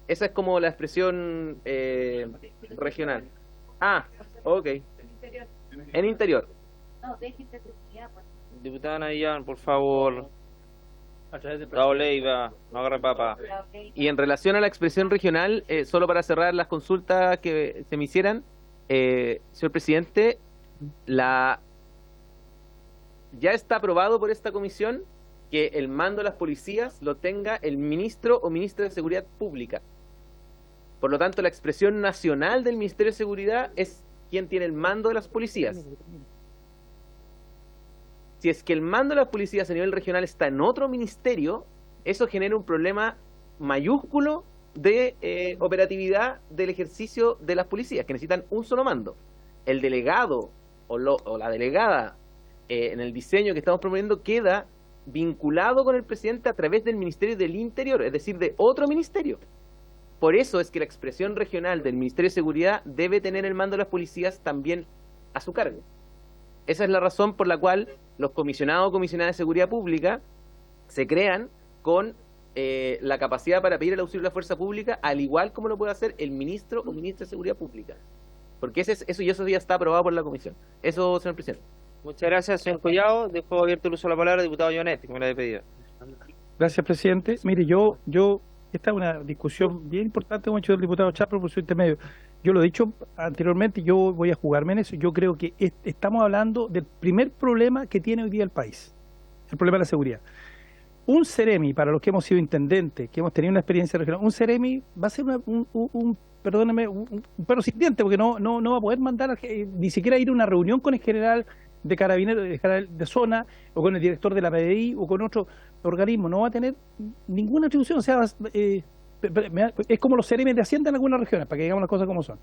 Esa es como la expresión regional. Ah, ok. En Interior. No, dejen de seguridad, pues. Diputada Nayan, por favor. Dado Leiva, no agarre papa. Y en relación a la expresión regional, solo para cerrar las consultas que se me hicieran, señor presidente, ya está aprobado por esta comisión que el mando de las policías lo tenga el ministro o ministra de Seguridad Pública. Por lo tanto, la expresión nacional del Ministerio de Seguridad es quien tiene el mando de las policías. Si es que el mando de las policías a nivel regional está en otro ministerio, eso genera un problema mayúsculo de operatividad del ejercicio de las policías, que necesitan un solo mando. El delegado o la delegada en el diseño que estamos proponiendo queda vinculado con el presidente a través del Ministerio del Interior, es decir, de otro ministerio. Por eso es que la expresión regional del Ministerio de Seguridad debe tener el mando de las policías también a su cargo. Esa es la razón por la cual los comisionados o comisionadas de seguridad pública se crean con la capacidad para pedir el auxilio de la fuerza pública, al igual como lo puede hacer el ministro o ministra de seguridad pública. Porque eso ya está aprobado por la comisión. Eso, señor presidente. Muchas gracias, señor Collado. Dejo abierto el uso de la palabra al diputado Jonet, que me la he pedido. Gracias, presidente. Mire, esta es una discusión bien importante, como ha hecho el diputado Chapro por su intermedio. Yo lo he dicho anteriormente, yo voy a jugarme en eso. Yo creo que estamos hablando del primer problema que tiene hoy día el país, el problema de la seguridad. Un Ceremi, para los que hemos sido intendentes, que hemos tenido una experiencia regional, un Ceremi va a ser un perro sin diente, porque no va a poder mandar ni siquiera ir a una reunión con el general de carabineros de zona, o con el director de la PDI, o con otro organismo. No va a tener ninguna atribución. O sea, es como los Ceremis de Hacienda en algunas regiones, para que digamos las cosas como son.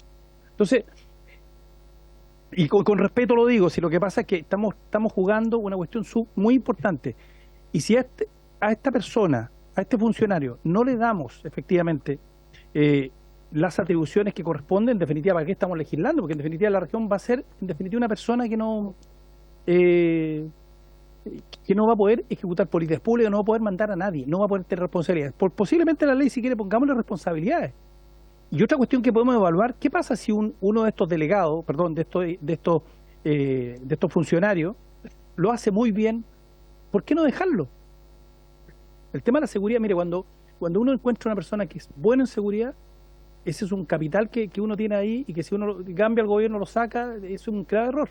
Entonces, y con respeto lo digo, si lo que pasa es que estamos jugando una cuestión muy importante. Y si a esta persona, a este funcionario, no le damos efectivamente las atribuciones que corresponden, en definitiva, ¿para qué estamos legislando? Porque en definitiva la región va a ser, en definitiva, una persona que no va a poder ejecutar políticas públicas, no va a poder mandar a nadie, no va a poder tener responsabilidades. Posiblemente la ley, si quiere, pongámosle responsabilidades. Y otra cuestión que podemos evaluar, ¿qué pasa si uno de estos delegados, de estos funcionarios, lo hace muy bien? ¿Por qué no dejarlo? El tema de la seguridad, mire, cuando uno encuentra una persona que es buena en seguridad, ese es un capital que uno tiene ahí, y que si uno cambia al gobierno, lo saca, es un grave error.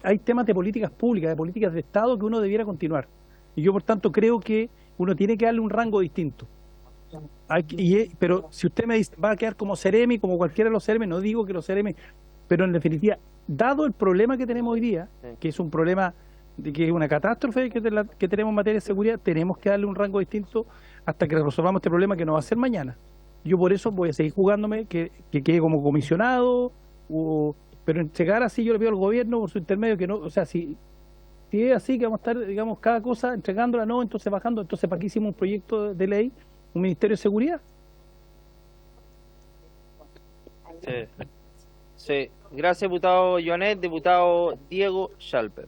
Hay temas de políticas públicas, de políticas de Estado, que uno debiera continuar. Y yo, por tanto, creo que uno tiene que darle un rango distinto. Pero si usted me dice, va a quedar como Ceremi, como cualquiera de los Ceremi, no digo que los Ceremi, pero en definitiva, dado el problema que tenemos hoy día, que es un problema que es una catástrofe que tenemos en materia de seguridad, tenemos que darle un rango distinto hasta que resolvamos este problema, que no va a ser mañana. Yo por eso voy a seguir jugándome que quede como comisionado, pero entregar así, yo le pido al gobierno por su intermedio que no, o sea, si es así, que vamos a estar, digamos, cada cosa entregándola, no, entonces bajando, entonces ¿para qué hicimos un proyecto de ley, un Ministerio de Seguridad? Sí. Gracias, diputado Jonet. Diputado Diego Schalper.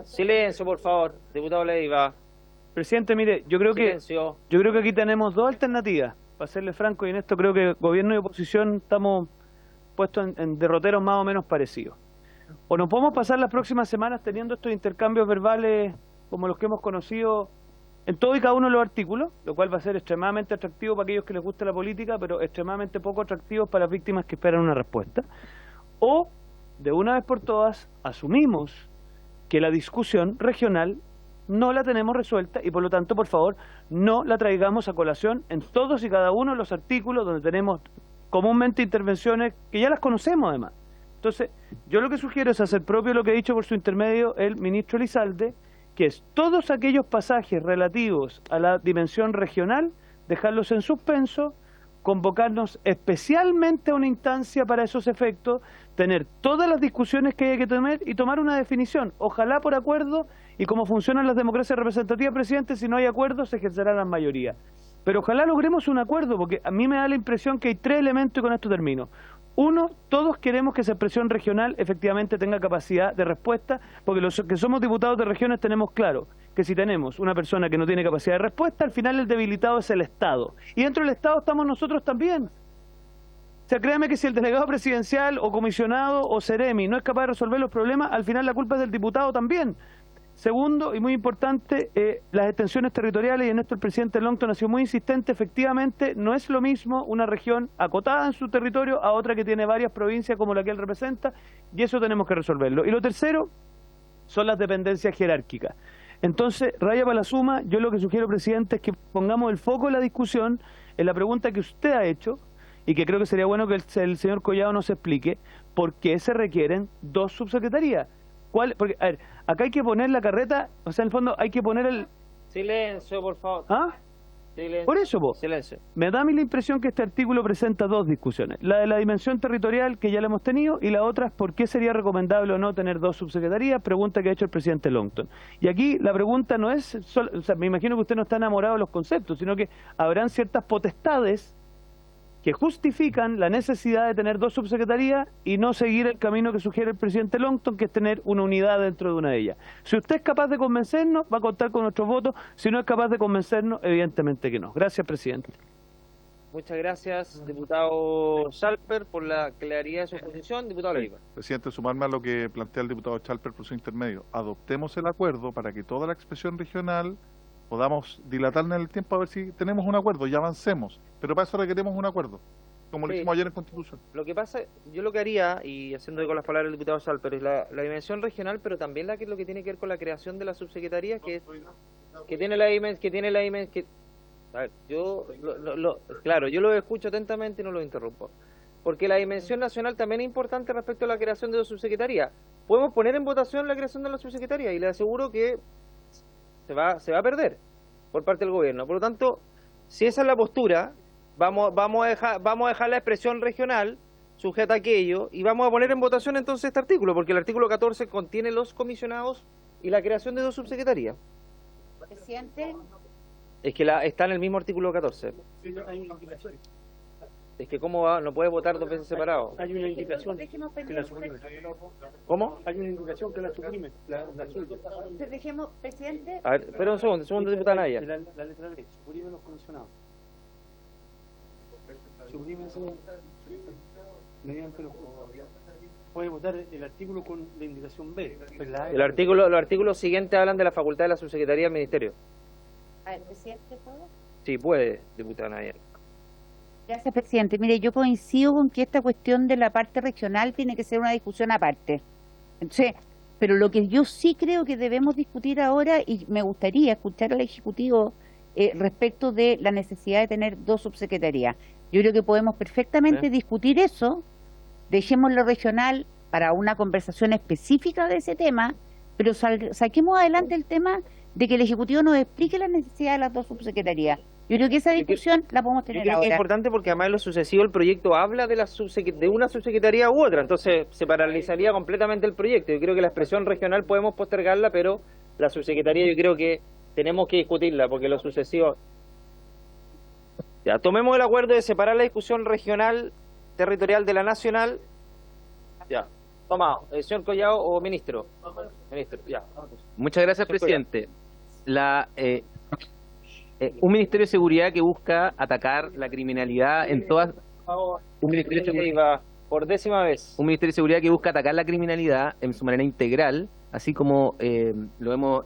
Silencio, por favor. Diputado Leiva. Presidente, mire, yo creo que aquí tenemos dos alternativas. Para serle franco, y en esto creo que gobierno y oposición estamos puestos en derroteros más o menos parecidos. O nos podemos pasar las próximas semanas teniendo estos intercambios verbales como los que hemos conocido en todo y cada uno de los artículos, lo cual va a ser extremadamente atractivo para aquellos que les gusta la política, pero extremadamente poco atractivo para las víctimas que esperan una respuesta. O, de una vez por todas, asumimos que la discusión regional no la tenemos resuelta y por lo tanto, por favor, no la traigamos a colación en todos y cada uno de los artículos donde tenemos comúnmente intervenciones que ya las conocemos además. Entonces, yo lo que sugiero es hacer propio lo que ha dicho por su intermedio el ministro Elizalde, que es todos aquellos pasajes relativos a la dimensión regional, dejarlos en suspenso, convocarnos especialmente a una instancia para esos efectos, tener todas las discusiones que hay que tener y tomar una definición, ojalá por acuerdo, y como funcionan las democracias representativas, presidente, si no hay acuerdo se ejercerá la mayoría. Pero ojalá logremos un acuerdo, porque a mí me da la impresión que hay tres elementos y con esto termino. Uno, todos queremos que esa expresión regional efectivamente tenga capacidad de respuesta, porque los que somos diputados de regiones tenemos claro que si tenemos una persona que no tiene capacidad de respuesta, al final el debilitado es el Estado. Y dentro del Estado estamos nosotros también. O sea, créame que si el delegado presidencial o comisionado o Ceremi no es capaz de resolver los problemas, al final la culpa es del diputado también. Segundo, y muy importante, las extensiones territoriales, y en esto el presidente Longton ha sido muy insistente, efectivamente no es lo mismo una región acotada en su territorio a otra que tiene varias provincias como la que él representa, y eso tenemos que resolverlo. Y lo tercero son las dependencias jerárquicas. Entonces, raya para la suma, yo lo que sugiero, presidente, es que pongamos el foco de la discusión en la pregunta que usted ha hecho, y que creo que sería bueno que el señor Collado nos explique por qué se requieren dos subsecretarías. Porque, a ver, acá hay que poner la carreta, o sea, en el fondo hay que poner el... Silencio, por favor. ¿Ah? Silencio. Por eso, Silencio. me da a mí la impresión que este artículo presenta dos discusiones. La de la dimensión territorial, que ya la hemos tenido, y la otra es por qué sería recomendable o no tener dos subsecretarías, pregunta que ha hecho el presidente Longton. Y aquí la pregunta no es, o sea, me imagino que usted no está enamorado de los conceptos, sino que habrán ciertas potestades que justifican la necesidad de tener dos subsecretarías y no seguir el camino que sugiere el presidente Longton, que es tener una unidad dentro de una de ellas. Si usted es capaz de convencernos, va a contar con nuestros votos. Si no es capaz de convencernos, evidentemente que no. Gracias, presidente. Muchas gracias, diputado Schalper, por la claridad de su posición. Diputado Leiva. Presidente, sumarme a lo que plantea el diputado Schalper por su intermedio. Adoptemos el acuerdo para que toda la expresión regional podamos dilatarla en el tiempo a ver si tenemos un acuerdo y avancemos. Pero para eso requerimos un acuerdo, como lo hicimos ayer en Constitución. Lo que pasa, yo lo que haría, y haciendo eco con las palabras del diputado Schalper, es la dimensión regional, pero también lo que tiene que ver con la creación de la subsecretaría, que tiene la dimensión, a ver, claro, yo lo escucho atentamente y no lo interrumpo. Porque la dimensión nacional también es importante respecto a la creación de la subsecretaría. Podemos poner en votación la creación de la subsecretaría y le aseguro que se va a perder por parte del gobierno. Por lo tanto, si esa es la postura, vamos a dejar la expresión regional sujeta a aquello y vamos a poner en votación entonces este artículo, porque el artículo 14 contiene los comisionados y la creación de dos subsecretarías. Presidente. Es que está en el mismo artículo 14. Es que cómo va, no puede votar dos veces separado. Hay una indicación que la suprime. ¿Cómo? Hay una indicación que la suprime. Dejemos, presidente. A ver, espera un segundo, diputada Naya. La letra B, suprime los comisionados. Suprime mediante los... Puede votar el artículo con la indicación B. Los artículos siguientes hablan de la facultad de la subsecretaría del ministerio. A ver, presidente, ¿puedo? Sí, puede, diputada Naya. Gracias, presidente. Mire, yo coincido con que esta cuestión de la parte regional tiene que ser una discusión aparte. Entonces, pero lo que yo sí creo que debemos discutir ahora, y me gustaría escuchar al Ejecutivo respecto de la necesidad de tener dos subsecretarías. Yo creo que podemos perfectamente discutir eso, dejemos lo regional para una conversación específica de ese tema, pero saquemos adelante el tema de que el Ejecutivo nos explique la necesidad de las dos subsecretarías. Yo creo que esa discusión la podemos tener ahora. Es importante porque además en lo sucesivo el proyecto habla de una subsecretaría u otra, entonces se paralizaría completamente el proyecto. Yo creo que la expresión regional podemos postergarla, pero la subsecretaría yo creo que tenemos que discutirla porque lo sucesivo... Ya, tomemos el acuerdo de separar la discusión regional territorial de la nacional. Ya. Tomado. Señor Collado o ministro. Ministro, ya. Muchas gracias, Señor Collado. presidente. Un Ministerio de Seguridad que busca atacar la criminalidad en todas... Un Ministerio de Seguridad... Iba por 10ª vez. Un Ministerio de Seguridad que busca atacar la criminalidad en su manera integral, así como lo hemos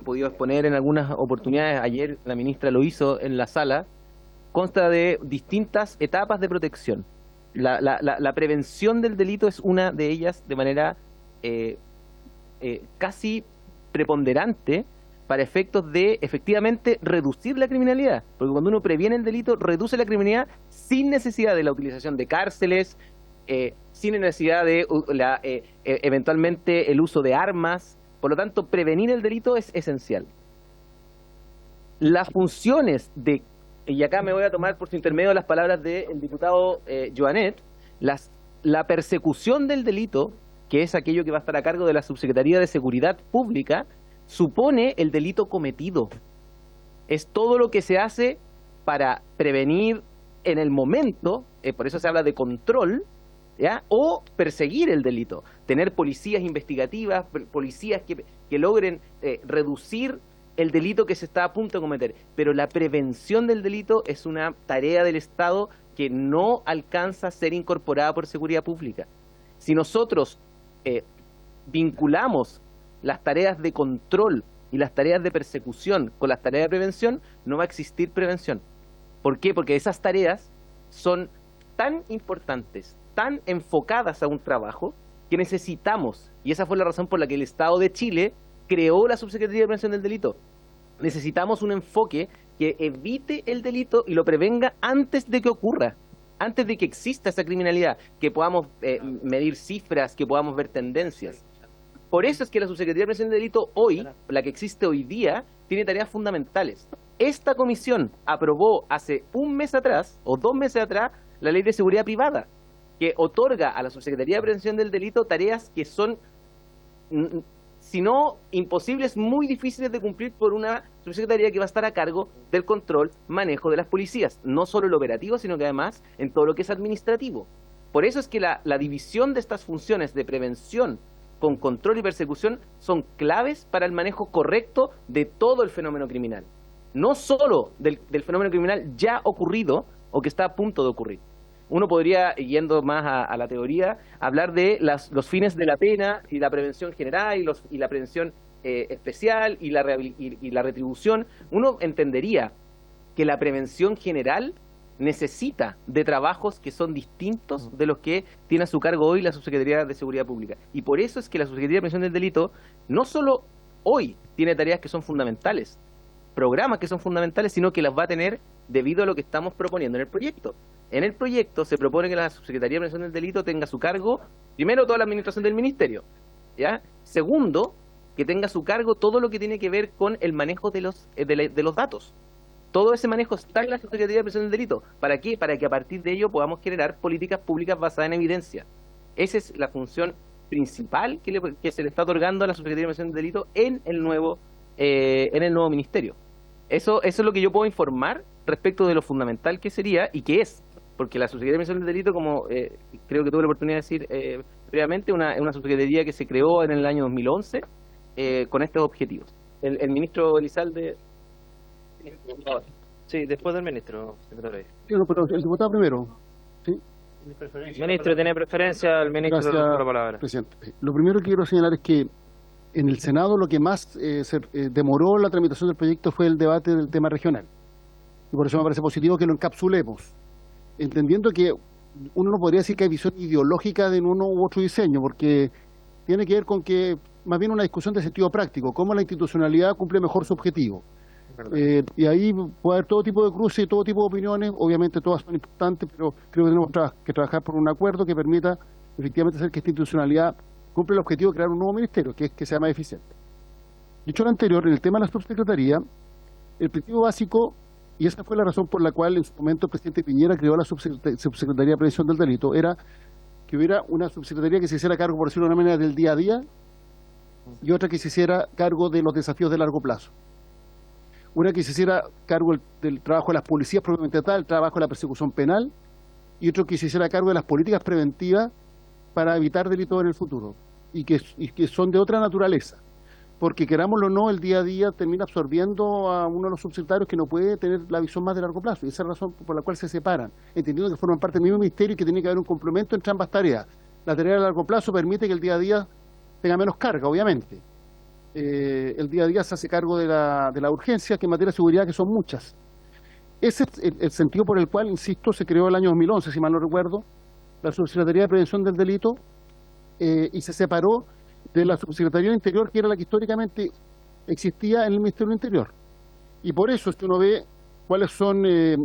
podido exponer en algunas oportunidades. Ayer la ministra lo hizo en la sala. Consta de distintas etapas de protección. La prevención del delito es una de ellas de manera casi preponderante para efectos de efectivamente reducir la criminalidad, porque cuando uno previene el delito reduce la criminalidad sin necesidad de la utilización de cárceles, sin necesidad de eventualmente el uso de armas. Por lo tanto, prevenir el delito es esencial. Las funciones de, y acá me voy a tomar por su intermedio las palabras del diputado Joanet, la persecución del delito, que es aquello que va a estar a cargo de la Subsecretaría de Seguridad Pública, supone el delito cometido. Es todo lo que se hace para prevenir en el momento, por eso se habla de control, ¿ya? O perseguir el delito. Tener policías investigativas, policías que logren reducir el delito que se está a punto de cometer. Pero la prevención del delito es una tarea del Estado que no alcanza a ser incorporada por seguridad pública. Si nosotros vinculamos las tareas de control y las tareas de persecución con las tareas de prevención, no va a existir prevención. ¿Por qué? Porque esas tareas son tan importantes, tan enfocadas a un trabajo, que necesitamos, y esa fue la razón por la que el Estado de Chile creó la Subsecretaría de Prevención del Delito. Necesitamos un enfoque que evite el delito y lo prevenga antes de que ocurra, antes de que exista esa criminalidad, que podamos medir cifras, que podamos ver tendencias. Por eso es que la Subsecretaría de Prevención del Delito hoy, la que existe hoy día, tiene tareas fundamentales. Esta comisión aprobó hace un mes atrás, o 2 meses atrás, la Ley de Seguridad Privada, que otorga a la Subsecretaría de Prevención del Delito tareas que son, si no imposibles, muy difíciles de cumplir por una subsecretaría que va a estar a cargo del control, manejo de las policías, no solo el operativo, sino que además en todo lo que es administrativo. Por eso es que la división de estas funciones de prevención con control y persecución son claves para el manejo correcto de todo el fenómeno criminal. No solo del fenómeno criminal ya ocurrido o que está a punto de ocurrir. Uno podría, yendo más a la teoría, hablar de los fines de la pena y la prevención general y la prevención especial y la retribución. Uno entendería que la prevención general necesita de trabajos que son distintos de los que tiene a su cargo hoy la Subsecretaría de Seguridad Pública. Y por eso es que la Subsecretaría de Prevención del Delito no solo hoy tiene tareas que son fundamentales, programas que son fundamentales, sino que las va a tener debido a lo que estamos proponiendo en el proyecto. En el proyecto se propone que la Subsecretaría de Prevención del Delito tenga a su cargo, primero, toda la administración del ministerio, ¿ya? Segundo, que tenga a su cargo todo lo que tiene que ver con el manejo de los datos. Todo ese manejo está en la Subsecretaría de Prevención del Delito. ¿Para qué? Para que a partir de ello podamos generar políticas públicas basadas en evidencia. Esa es la función principal que se le está otorgando a la Subsecretaría de Prevención del Delito en el nuevo ministerio. Eso es lo que yo puedo informar respecto de lo fundamental que sería y que es, porque la Subsecretaría de Prevención del Delito, como creo que tuve la oportunidad de decir previamente, es una subsecretaría que se creó en el año 2011 con estos objetivos. El ministro Elizalde... Sí, después del ministro, secretario. Sí, no, pero el diputado primero. ¿Sí? Ministro, ¿tiene preferencia? El ministro Gracias, le da la palabra. presidente. Lo primero que quiero señalar es que en el Senado lo que más demoró la tramitación del proyecto fue el debate del tema regional. Y por eso me parece positivo que lo encapsulemos, entendiendo que uno no podría decir que hay visión ideológica de uno u otro diseño, porque tiene que ver con que más bien una discusión de sentido práctico, cómo la institucionalidad cumple mejor su objetivo. Y ahí puede haber todo tipo de cruces y todo tipo de opiniones, obviamente todas son importantes, pero creo que tenemos que trabajar por un acuerdo que permita efectivamente hacer que esta institucionalidad cumpla el objetivo de crear un nuevo ministerio, que es que sea más eficiente. Dicho lo anterior, en el tema de la subsecretaría, el principio básico, y esa fue la razón por la cual en su momento el presidente Piñera creó la Subsecretaría de Prevención del Delito, era que hubiera una subsecretaría que se hiciera cargo, por decirlo de una manera, del día a día, y otra que se hiciera cargo de los desafíos de largo plazo. Una que se hiciera cargo del trabajo de las policías propiamente tal, el trabajo de la persecución penal, y otro que se hiciera cargo de las políticas preventivas para evitar delitos en el futuro y que son de otra naturaleza. Porque querámoslo o no, el día a día termina absorbiendo a uno de los subsecretarios que no puede tener la visión más de largo plazo. Y esa es la razón por la cual se separan, entendiendo que forman parte del mismo ministerio y que tiene que haber un complemento entre ambas tareas. La tarea de largo plazo permite que el día a día tenga menos carga, obviamente. El día a día se hace cargo de la urgencia, que en materia de seguridad, que son muchas. Ese es el sentido por el cual, insisto, se creó el año 2011, si mal no recuerdo, la Subsecretaría de Prevención del Delito, y se separó de la Subsecretaría del Interior, que era la que históricamente existía en el Ministerio del Interior. Y por eso, si uno ve cuáles son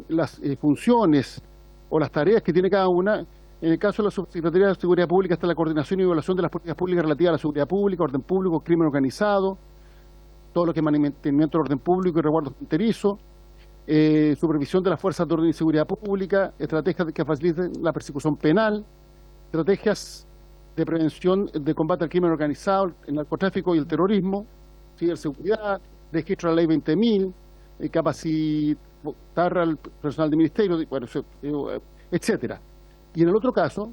las funciones o las tareas que tiene cada una, en el caso de la Subsecretaría de Seguridad Pública está la coordinación y evaluación de las políticas públicas relativas a la seguridad pública, orden público, crimen organizado, todo lo que es mantenimiento del orden público y resguardo fronterizo, supervisión de las fuerzas de orden y seguridad pública, estrategias que faciliten la persecución penal, estrategias de prevención de combate al crimen organizado, el narcotráfico y el terrorismo, ciberseguridad, registro de la ley 20.000, capacitar al personal del ministerio, bueno, etcétera. Y en el otro caso,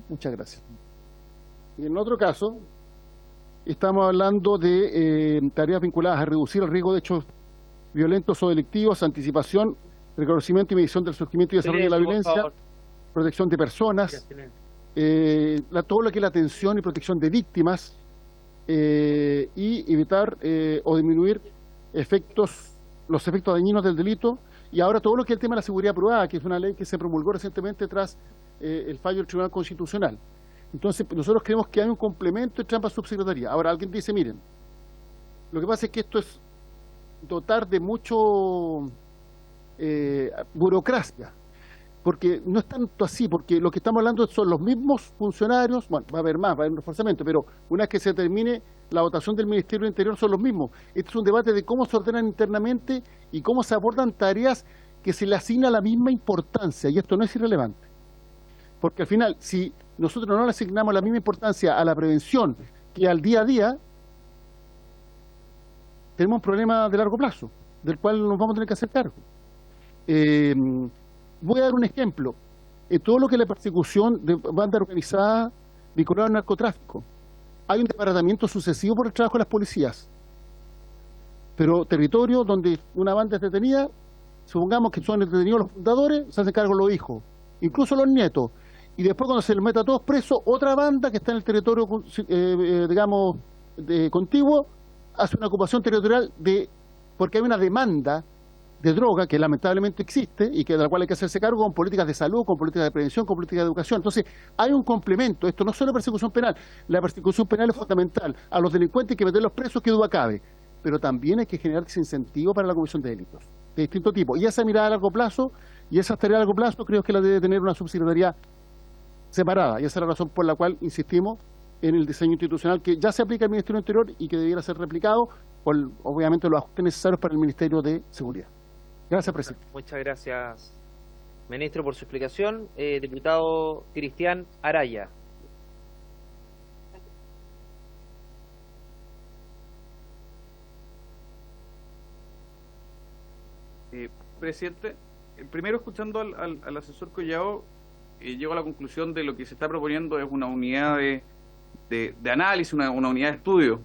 muchas gracias. Y en el otro caso, estamos hablando de tareas vinculadas a reducir el riesgo de hechos violentos o delictivos, anticipación, reconocimiento y medición del surgimiento y desarrollo de la violencia, protección de personas, todo lo que es la atención y protección de víctimas, y evitar o disminuir los efectos dañinos del delito, y ahora todo lo que es el tema de la seguridad privada, que es una ley que se promulgó recientemente tras el fallo del Tribunal Constitucional. Entonces, nosotros creemos que hay un complemento entre ambas subsecretarías. Ahora, alguien dice, miren, lo que pasa es que esto es dotar de mucho burocracia, porque no es tanto así, porque lo que estamos hablando son los mismos funcionarios, bueno, va a haber más, va a haber un reforzamiento, pero una vez que se termine la votación del Ministerio del Interior son los mismos. Este es un debate de cómo se ordenan internamente y cómo se abordan tareas que se le asigna la misma importancia, y esto no es irrelevante. Porque al final, si nosotros no le asignamos la misma importancia a la prevención que al día a día, tenemos un problema de largo plazo, del cual nos vamos a tener que hacer cargo. Voy a dar un ejemplo. Todo lo que es la persecución de banda organizada vinculada al narcotráfico. Hay un desbaratamiento sucesivo por el trabajo de las policías. Pero territorio donde una banda es detenida, supongamos que son detenidos los fundadores, se hacen cargo los hijos, incluso los nietos. Y después cuando se les mete a todos presos, otra banda que está en el territorio, digamos, contiguo, hace una ocupación territorial porque hay una demanda de droga que lamentablemente existe y de la cual hay que hacerse cargo con políticas de salud, con políticas de prevención, con políticas de educación. Entonces, hay un complemento. Esto no es solo persecución penal. La persecución penal es fundamental. A los delincuentes hay que meterlos presos, que duda cabe. Pero también hay que generar ese incentivo para la comisión de delitos de distinto tipo. Y esa mirada a largo plazo y esa tarea a largo plazo creo que la debe tener una subsecretaría separada. Y esa es la razón por la cual insistimos en el diseño institucional que ya se aplica al Ministerio del Interior y que debiera ser replicado por, obviamente, los ajustes necesarios para el Ministerio de Seguridad. Gracias, presidente. Muchas gracias, ministro, por su explicación. Diputado Cristian Araya. Presidente, primero escuchando al asesor Collado, llego a la conclusión de lo que se está proponiendo es una unidad de análisis, una unidad de estudio.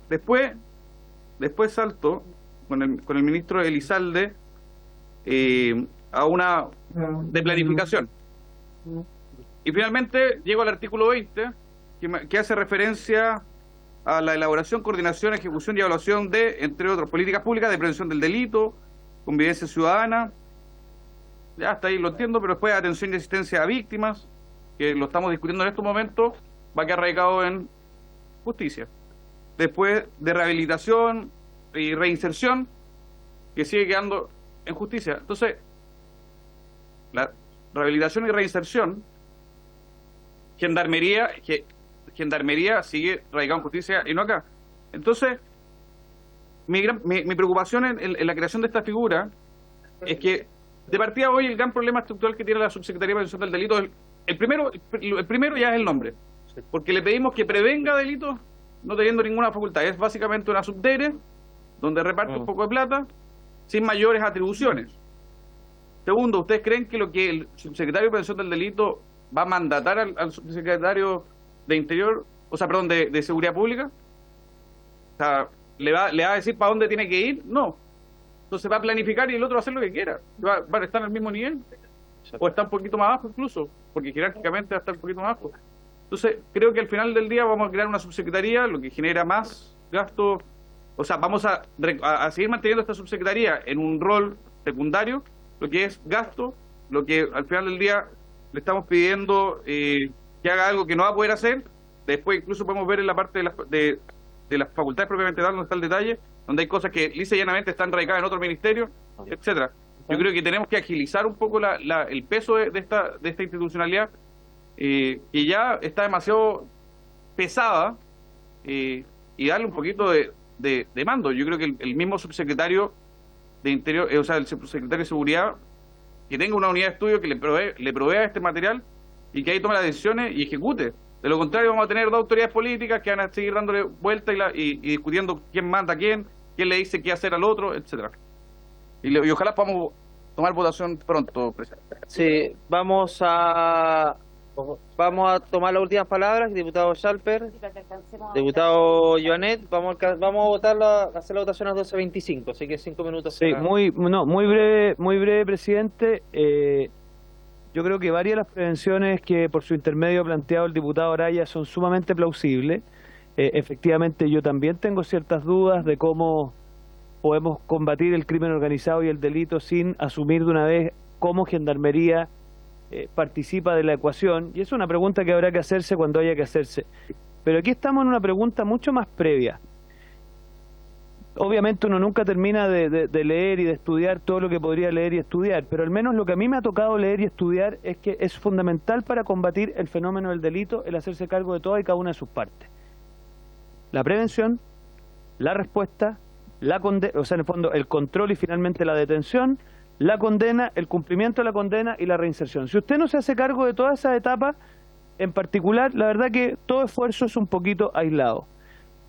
Después salto con el ministro Elizalde a una de planificación. Y finalmente llego al artículo 20, que hace referencia a la elaboración, coordinación, ejecución y evaluación de, entre otros, políticas públicas de prevención del delito, convivencia ciudadana. Ya hasta ahí lo entiendo, pero después atención y asistencia a víctimas, que lo estamos discutiendo en estos momentos, va a quedar radicado en justicia. Después de rehabilitación y reinserción, que sigue quedando en justicia. Entonces, la rehabilitación y reinserción, gendarmería sigue radicado en justicia y no acá. Entonces, mi preocupación en la creación de esta figura es que, de partida hoy, el gran problema estructural que tiene la Subsecretaría de Prevención del Delito es el primero ya es el nombre, porque le pedimos que prevenga delitos no teniendo ninguna facultad. Es básicamente una subdere donde reparte un poco de plata sin mayores atribuciones. Segundo, ¿ustedes creen que lo que el subsecretario de Prevención del Delito va a mandatar al subsecretario de Interior, o sea, perdón, de Seguridad Pública. O sea, ¿le va a decir para dónde tiene que ir? No. Entonces va a planificar y el otro va a hacer lo que quiera. Va a estar al mismo nivel. O está un poquito más abajo incluso, porque jerárquicamente va a estar un poquito más abajo. Entonces, creo que al final del día vamos a crear una subsecretaría, lo que genera más gasto. O sea, vamos a seguir manteniendo esta subsecretaría en un rol secundario, lo que es gasto, lo que al final del día le estamos pidiendo que haga algo que no va a poder hacer. Después incluso podemos ver en la parte de las facultades propiamente tal, donde está el detalle, donde hay cosas que lisa y llanamente están radicadas en otro ministerio, etcétera. Yo creo que tenemos que agilizar un poco el peso de esta institucionalidad, que ya está demasiado pesada, y darle un poquito de mando. Yo creo que el mismo subsecretario de Interior, o sea, el subsecretario de Seguridad, que tenga una unidad de estudio que le provea este material y que ahí tome las decisiones y ejecute. De lo contrario, vamos a tener dos autoridades políticas que van a seguir dándole vuelta y discutiendo quién manda a quién le dice qué hacer al otro, etcétera. Y ojalá podamos tomar votación pronto, presidente. Sí, vamos a tomar las últimas palabras, diputado Schalper, diputado Joanet, vamos a hacer la votación a las 12:25, así que 5 minutos. Sí, muy breve, presidente. Yo creo que varias de las prevenciones que por su intermedio ha planteado el diputado Araya son sumamente plausibles. Efectivamente, yo también tengo ciertas dudas de cómo podemos combatir el crimen organizado y el delito sin asumir de una vez cómo Gendarmería participa de la ecuación, y es una pregunta que habrá que hacerse cuando haya que hacerse. Pero aquí estamos en una pregunta mucho más previa. Obviamente uno nunca termina de leer y de estudiar todo lo que podría leer y estudiar, pero al menos lo que a mí me ha tocado leer y estudiar es que es fundamental para combatir el fenómeno del delito el hacerse cargo de todas y cada una de sus partes. La prevención, la respuesta, la condena, o sea, en el fondo el control y finalmente la detención, la condena, el cumplimiento de la condena y la reinserción. Si usted no se hace cargo de todas esas etapas, en particular, la verdad que todo esfuerzo es un poquito aislado.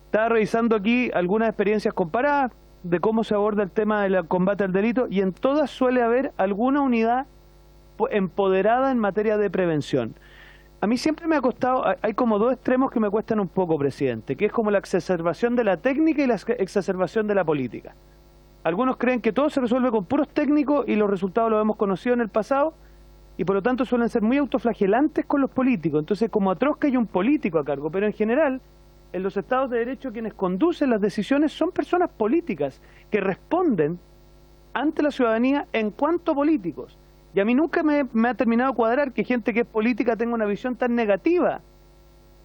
Estaba revisando aquí algunas experiencias comparadas de cómo se aborda el tema del combate al delito, y en todas suele haber alguna unidad empoderada en materia de prevención. A mí siempre me ha costado, hay como dos extremos que me cuestan un poco, presidente, que es como la exacerbación de la técnica y la exacerbación de la política. Algunos creen que todo se resuelve con puros técnicos y los resultados los hemos conocido en el pasado, y por lo tanto suelen ser muy autoflagelantes con los políticos. Entonces, como atroz que hay un político a cargo, pero en general, en los estados de derecho quienes conducen las decisiones son personas políticas que responden ante la ciudadanía en cuanto políticos. Y a mí nunca me ha terminado de cuadrar que gente que es política tenga una visión tan negativa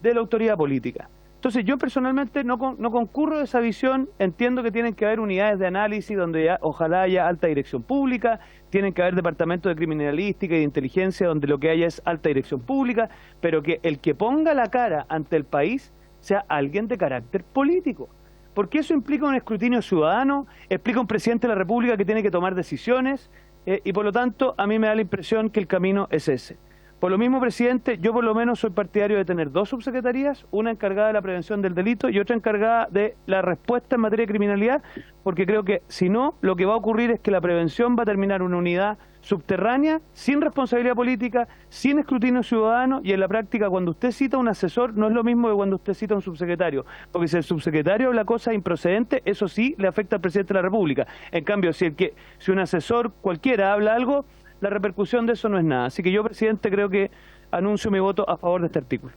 de la autoridad política. Entonces yo personalmente no concurro a esa visión. Entiendo que tienen que haber unidades de análisis donde ojalá haya alta dirección pública, tienen que haber departamentos de criminalística y de inteligencia donde lo que haya es alta dirección pública, pero que el que ponga la cara ante el país sea alguien de carácter político, porque eso implica un escrutinio ciudadano, explica un presidente de la República que tiene que tomar decisiones, y por lo tanto a mí me da la impresión que el camino es ese. Por lo mismo, presidente, yo por lo menos soy partidario de tener dos subsecretarías, una encargada de la prevención del delito y otra encargada de la respuesta en materia de criminalidad, porque creo que si no, lo que va a ocurrir es que la prevención va a terminar una unidad subterránea, sin responsabilidad política, sin escrutinio ciudadano, y en la práctica cuando usted cita a un asesor no es lo mismo que cuando usted cita a un subsecretario, porque si el subsecretario habla cosas improcedentes, eso sí le afecta al presidente de la República. En cambio, si un asesor cualquiera habla algo, la repercusión de eso no es nada. Así que yo, presidente, creo que anuncio mi voto a favor de este artículo.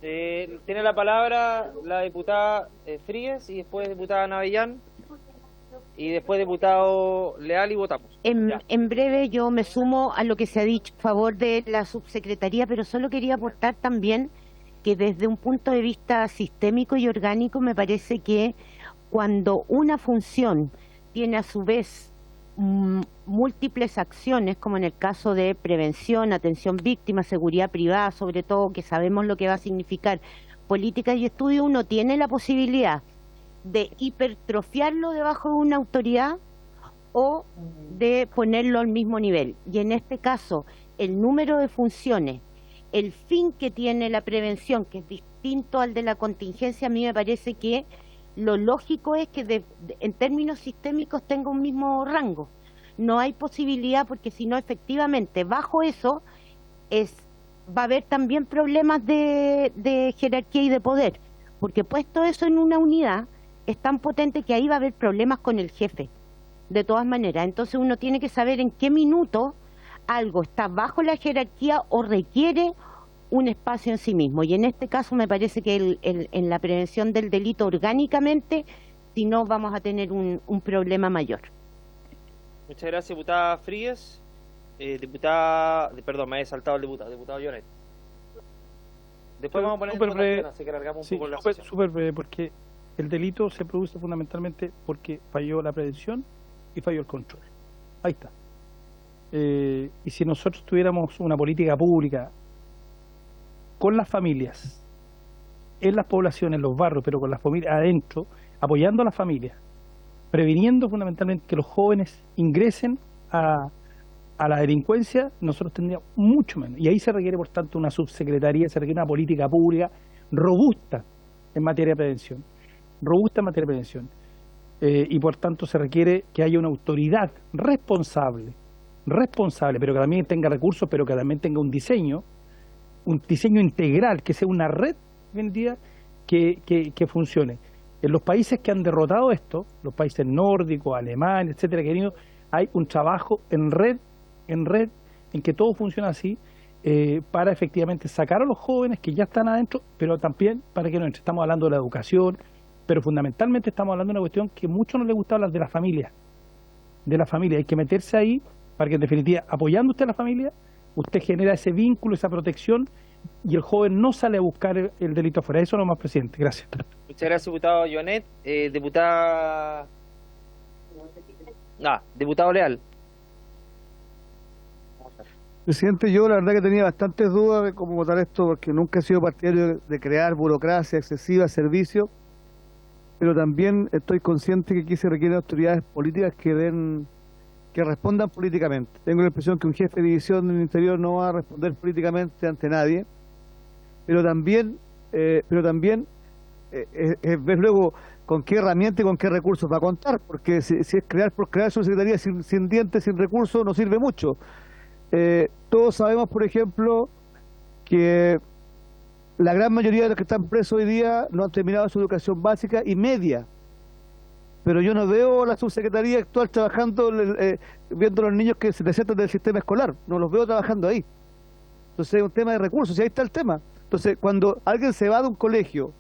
Tiene la palabra la diputada Frías y después diputada Navellán y después diputado Leal y votamos. En breve yo me sumo a lo que se ha dicho a favor de la subsecretaría, pero solo quería aportar también que desde un punto de vista sistémico y orgánico me parece que cuando una función tiene a su vez múltiples acciones, como en el caso de prevención, atención víctima, seguridad privada, sobre todo, que sabemos lo que va a significar política y estudio, uno tiene la posibilidad de hipertrofiarlo debajo de una autoridad o de ponerlo al mismo nivel. Y en este caso, el número de funciones, el fin que tiene la prevención, que es distinto al de la contingencia, a mí me parece que lo lógico es que en términos sistémicos tenga un mismo rango. no hay posibilidad, porque si no, efectivamente, bajo eso va a haber también problemas de jerarquía y de poder, porque puesto eso en una unidad, es tan potente que ahí va a haber problemas con el jefe, de todas maneras. Entonces uno tiene que saber en qué minuto algo está bajo la jerarquía o requiere un espacio en sí mismo. Y en este caso me parece que en la prevención del delito orgánicamente, si no, vamos a tener un problema mayor. Muchas gracias, diputada Fríes. Perdón, me he saltado el diputado Lloret. Después vamos a poner en votación, así que alargamos un poco la sesión. Súper breve, porque el delito se produce fundamentalmente porque falló la prevención y falló el control. Ahí está. Y si nosotros tuviéramos una política pública con las familias, en las poblaciones, en los barrios, pero con las familias adentro, apoyando a las familias, previniendo fundamentalmente que los jóvenes ingresen a la delincuencia, nosotros tendríamos mucho menos. Y ahí se requiere, por tanto, una subsecretaría, se requiere una política pública robusta en materia de prevención. Robusta en materia de prevención. Y por tanto se requiere que haya una autoridad responsable, pero que también tenga recursos, pero que también tenga un diseño integral, que sea una red vendida que funcione. En los países que han derrotado esto, los países nórdicos, Alemania, etcétera, hay un trabajo en red, en que todo funciona así, para efectivamente sacar a los jóvenes que ya están adentro, pero también para que no entren. Estamos hablando de la educación, pero fundamentalmente estamos hablando de una cuestión que a muchos no les gusta hablar, de la familia. De la familia, hay que meterse ahí para que en definitiva, apoyando usted a la familia, usted genera ese vínculo, esa protección, y el joven no sale a buscar el delito afuera. Eso nomás, presidente. Gracias. Muchas gracias, diputado Joanet. Diputado Leal. Presidente, yo la verdad que tenía bastantes dudas de cómo votar esto, porque nunca he sido partidario de crear burocracia excesiva, servicio, pero también estoy consciente que aquí se requieren autoridades políticas que respondan políticamente. Tengo la impresión que un jefe de división del Interior no va a responder políticamente ante nadie, pero también ver luego con qué herramienta y con qué recursos va a contar, porque si es crear por crear su secretaría sin dientes, sin recursos, no sirve mucho. Todos sabemos, por ejemplo, que la gran mayoría de los que están presos hoy día no han terminado su educación básica y media. Pero yo no veo la subsecretaría actual trabajando, viendo a los niños que se desertan del sistema escolar. No los veo trabajando ahí. Entonces es un tema de recursos, y ahí está el tema. Entonces, cuando alguien se va de un colegio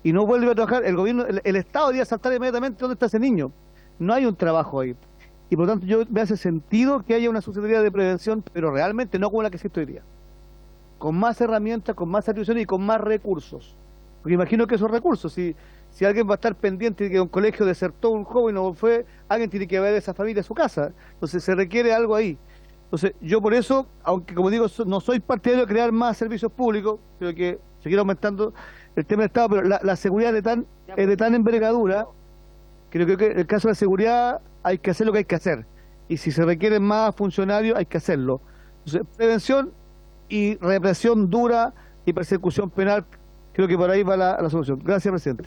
y no vuelve a trabajar, el gobierno, el Estado debería saltar inmediatamente dónde está ese niño. No hay un trabajo ahí. Y por lo tanto, me hace sentido que haya una subsecretaría de prevención, pero realmente no como la que existe hoy día. Con más herramientas, con más atribuciones y con más recursos. Porque imagino que esos recursos, si alguien va a estar pendiente de que un colegio desertó un joven o fue, alguien tiene que ver a esa familia a su casa. Entonces se requiere algo ahí. Entonces yo por eso, aunque como digo, no soy partidario de crear más servicios públicos, creo que seguir aumentando el tema del Estado, pero la seguridad es de tan envergadura, creo que en el caso de la seguridad hay que hacer lo que hay que hacer. Y si se requieren más funcionarios, hay que hacerlo. Entonces, prevención y represión dura y persecución penal, creo que por ahí va la solución. Gracias, presidente.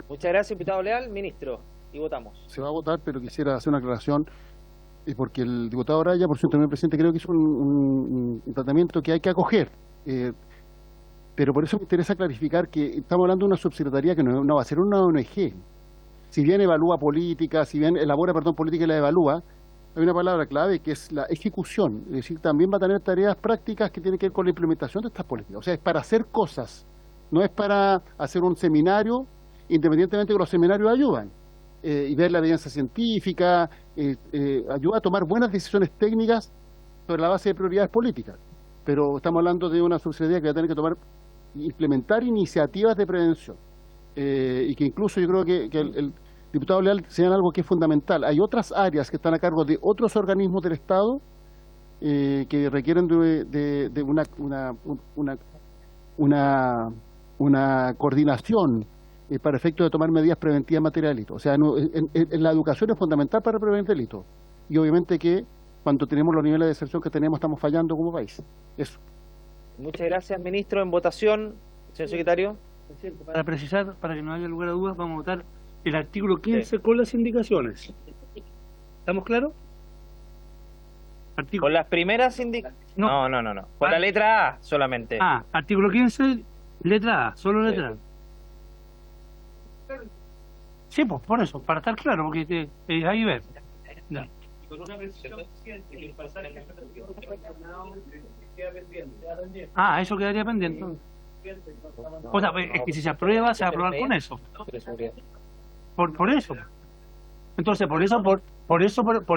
Muchas gracias, diputado Leal. Ministro, y votamos. Se va a votar, pero quisiera hacer una aclaración, porque el diputado Araya, por cierto, también presidente, creo que hizo un tratamiento que hay que acoger. Pero por eso me interesa clarificar que estamos hablando de una subsecretaría que no va a ser una ONG. Si bien evalúa política, si bien elabora, política y la evalúa, hay una palabra clave que es la ejecución. Es decir, también va a tener tareas prácticas que tienen que ver con la implementación de estas políticas. O sea, es para hacer cosas, no es para hacer un seminario, independientemente de que los seminarios ayudan. Y ver la evidencia científica, ayuda a tomar buenas decisiones técnicas sobre la base de prioridades políticas. Pero estamos hablando de una subsecretaría que va a tener que implementar iniciativas de prevención. Y que incluso yo creo que el diputado Leal señala algo que es fundamental. Hay otras áreas que están a cargo de otros organismos del Estado que requieren de una coordinación para efecto de tomar medidas preventivas en materia de delito. O sea, en la educación es fundamental para prevenir delitos. Y obviamente que cuando tenemos los niveles de deserción que tenemos, estamos fallando como país. Eso. Muchas gracias, ministro. En votación, señor secretario. Para precisar, para que no haya lugar a dudas, vamos a votar el artículo 15 con las indicaciones. ¿Estamos claros? Con las primeras indicaciones. No. Con la letra A solamente. Artículo 15, letra A, solo letra A. Sí, pues por eso, para estar claro, porque ahí ves. Ya. Eso quedaría pendiente. O sea, es que si se aprueba, se va a aprobar con eso. Por eso. Entonces, por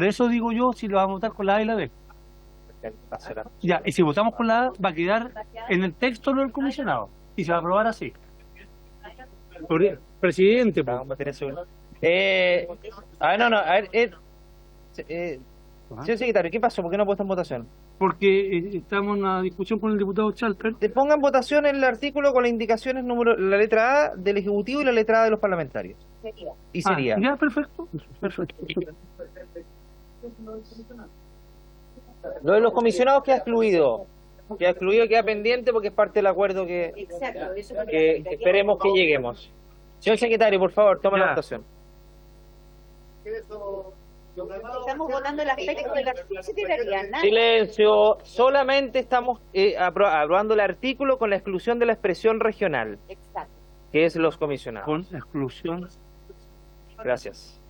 eso digo yo, si lo vamos a votar con la A y la B. Ya, y si votamos con la A, va a quedar en el texto del comisionado. Y se va a aprobar así. Presidente, pues. Señor secretario, ¿qué pasó? ¿Por qué no ha puesto en votación? Porque estamos en una discusión con el diputado Chalper. Te ponga en votación el artículo con las indicaciones la letra A del Ejecutivo y la letra A de los parlamentarios. Y sería. Ya, perfecto. Lo de los comisionados queda excluido. Queda pendiente porque es parte del acuerdo que esperemos que lleguemos. Señor secretario, por favor, toma la votación. Estamos votando el aspecto de la secretaría. Silencio. Solamente estamos aprobando el artículo con la exclusión de la expresión regional. Exacto. Que es los comisionados. Con exclusión. Gracias.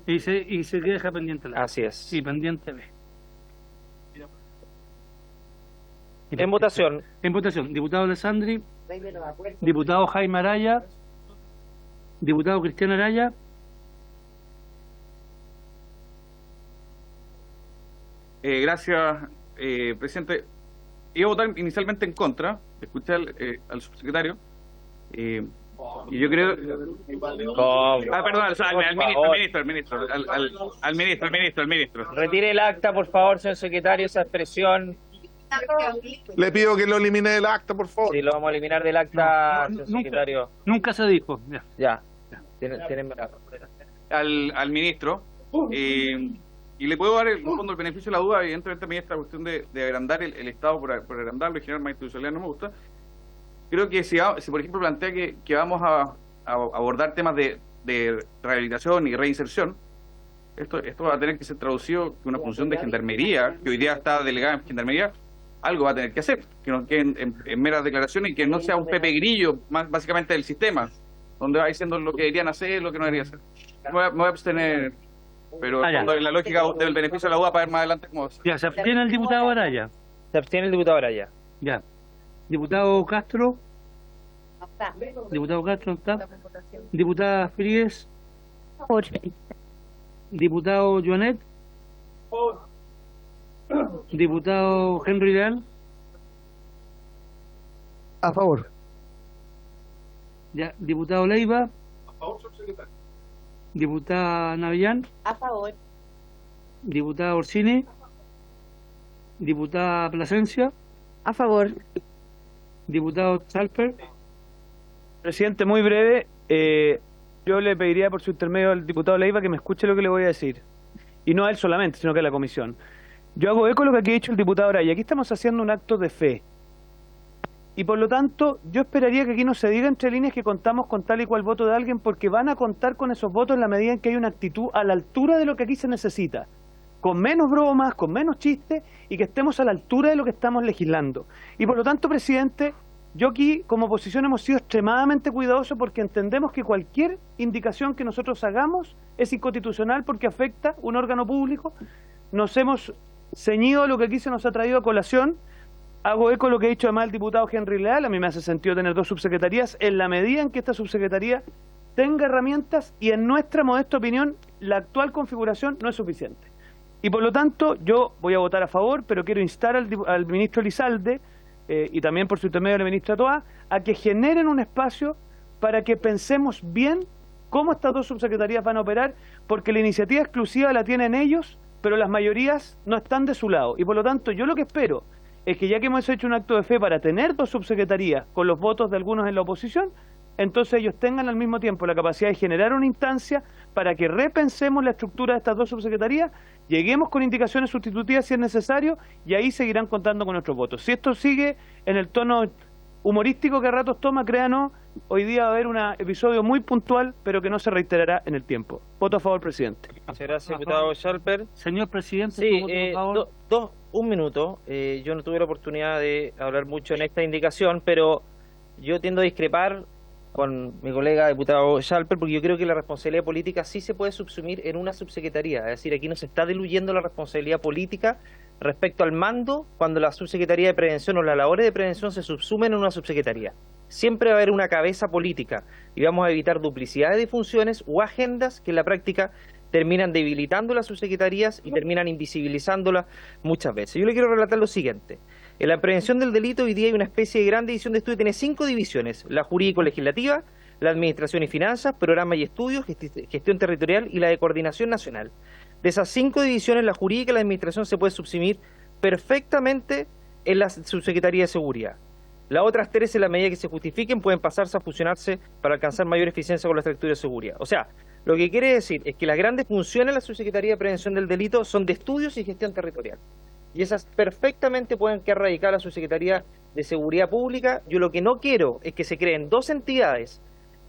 Y se deja pendiente la. Así es. Sí, pendiente B. En votación. En votación. Diputado Alessandri. Diputado Jaime Araya. Diputado Cristiano Araya. Gracias, presidente. Iba a votar inicialmente en contra. Escuché al subsecretario. Y yo creo. Perdón, al ministro. Retire el acta, por favor, señor secretario, esa expresión. Le pido que lo elimine del acta, por favor. Sí, lo vamos a eliminar del acta, señor secretario. Nunca se dijo. Ya. Al ministro. Y le puedo dar el beneficio de la duda. Evidentemente a mí esta cuestión de agrandar el Estado por agrandarlo y generar más institucionalidad no me gusta. Creo que si por ejemplo plantea que vamos a abordar temas de rehabilitación y reinserción, esto va a tener que ser traducido que una función de gendarmería, que hoy día está delegada en gendarmería, algo va a tener que hacer, que no queden en meras declaraciones y que no sea un Pepe Grillo básicamente del sistema, donde va diciendo lo que deberían hacer, lo que no deberían hacer. Me voy a abstener, pero en la lógica del beneficio de la duda para ver más adelante cómo va a ser. Ya, se abstiene el diputado Araya. Se abstiene el diputado Araya. Ya. Diputado Castro. No está. Diputado Castro no está. Diputada Fríes. Diputado Joanet. Diputado Henry Leal. A favor. Ya. Diputado Leiva. A favor, subsecretario. Diputada Navillán. A favor. Diputada Orsini. Diputada Plasencia. A favor. Diputado Chalper. Presidente, muy breve. Yo le pediría por su intermedio al diputado Leiva que me escuche lo que le voy a decir. Y no a él solamente, sino que a la comisión. Yo hago eco de lo que aquí ha dicho el diputado Araya. Aquí estamos haciendo un acto de fe. Y por lo tanto, yo esperaría que aquí no se diga entre líneas que contamos con tal y cual voto de alguien, porque van a contar con esos votos en la medida en que hay una actitud a la altura de lo que aquí se necesita. Con menos bromas, con menos chistes, y que estemos a la altura de lo que estamos legislando. Y por lo tanto, presidente, yo aquí como oposición hemos sido extremadamente cuidadosos porque entendemos que cualquier indicación que nosotros hagamos es inconstitucional porque afecta un órgano público. Nos hemos ceñido a lo que aquí se nos ha traído a colación. Hago eco de lo que ha dicho además el diputado Henry Leal. A mí me hace sentido tener dos subsecretarías en la medida en que esta subsecretaría tenga herramientas, y en nuestra modesta opinión la actual configuración no es suficiente. Y por lo tanto yo voy a votar a favor, pero quiero instar al ministro Elizalde y también por su intermedio a la ministra Toá a que generen un espacio para que pensemos bien cómo estas dos subsecretarías van a operar, porque la iniciativa exclusiva la tienen ellos, pero las mayorías no están de su lado. Y por lo tanto yo lo que espero es que, ya que hemos hecho un acto de fe para tener dos subsecretarías con los votos de algunos en la oposición, entonces ellos tengan al mismo tiempo la capacidad de generar una instancia para que repensemos la estructura de estas dos subsecretarías, lleguemos con indicaciones sustitutivas si es necesario, y ahí seguirán contando con nuestros votos. Si esto sigue en el tono humorístico que a ratos toma, créanos hoy día va a haber un episodio muy puntual, pero que no se reiterará en el tiempo. Voto a favor, presidente. Muchas gracias, diputado Schalper. Señor presidente, Sí, su voto, por favor. un minuto. Yo no tuve la oportunidad de hablar mucho en esta indicación, pero yo tiendo a discrepar con mi colega diputado Schalper, porque yo creo que la responsabilidad política sí se puede subsumir en una subsecretaría. Es decir, aquí no se está diluyendo la responsabilidad política respecto al mando cuando la subsecretaría de prevención o las labores de prevención se subsumen en una subsecretaría. Siempre va a haber una cabeza política y vamos a evitar duplicidades de funciones o agendas que en la práctica terminan debilitando las subsecretarías y terminan invisibilizándolas muchas veces. Yo le quiero relatar lo siguiente. En la prevención del delito hoy día hay una especie de gran división de estudio, tiene 5 divisiones: la jurídico-legislativa, la administración y finanzas, programa y estudios, gestión territorial y la de coordinación nacional. De esas 5 divisiones, la jurídica y la administración se puede subsumir perfectamente en la subsecretaría de seguridad. Las otras 3, en la medida que se justifiquen, pueden pasarse a fusionarse para alcanzar mayor eficiencia con la estructura de seguridad. O sea, lo que quiere decir es que las grandes funciones de la subsecretaría de prevención del delito son de estudios y gestión territorial. Y esas perfectamente pueden quedar radicadas en la subsecretaría de seguridad pública. Yo lo que no quiero es que se creen 2 entidades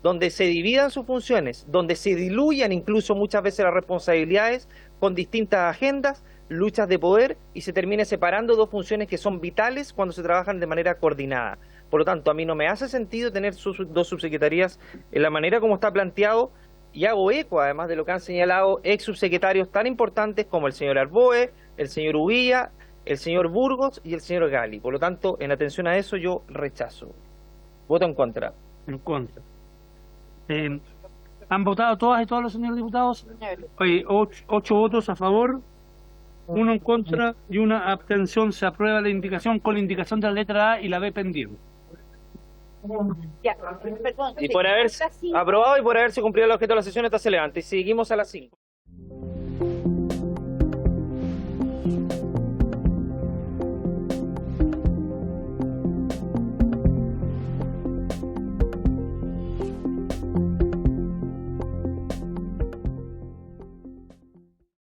donde se dividan sus funciones, donde se diluyan incluso muchas veces las responsabilidades con distintas agendas, luchas de poder, y se termine separando 2 funciones que son vitales cuando se trabajan de manera coordinada. Por lo tanto, a mí no me hace sentido tener 2 subsecretarías en la manera como está planteado, y hago eco además de lo que han señalado ex subsecretarios tan importantes como el señor Arboe, el señor Uvilla, el señor Burgos y el señor Gali. Por lo tanto, en atención a eso, yo rechazo. Voto en contra. En contra. ¿Han votado todas y todos los señores diputados? Oye, 8 votos a favor, 1 en contra y 1 abstención. Se aprueba la indicación con la indicación de la letra A y la B pendiente. Ya, perdón. Y por haberse aprobado y por haberse cumplido el objeto de la sesión, está se levanta. Y seguimos a las 5.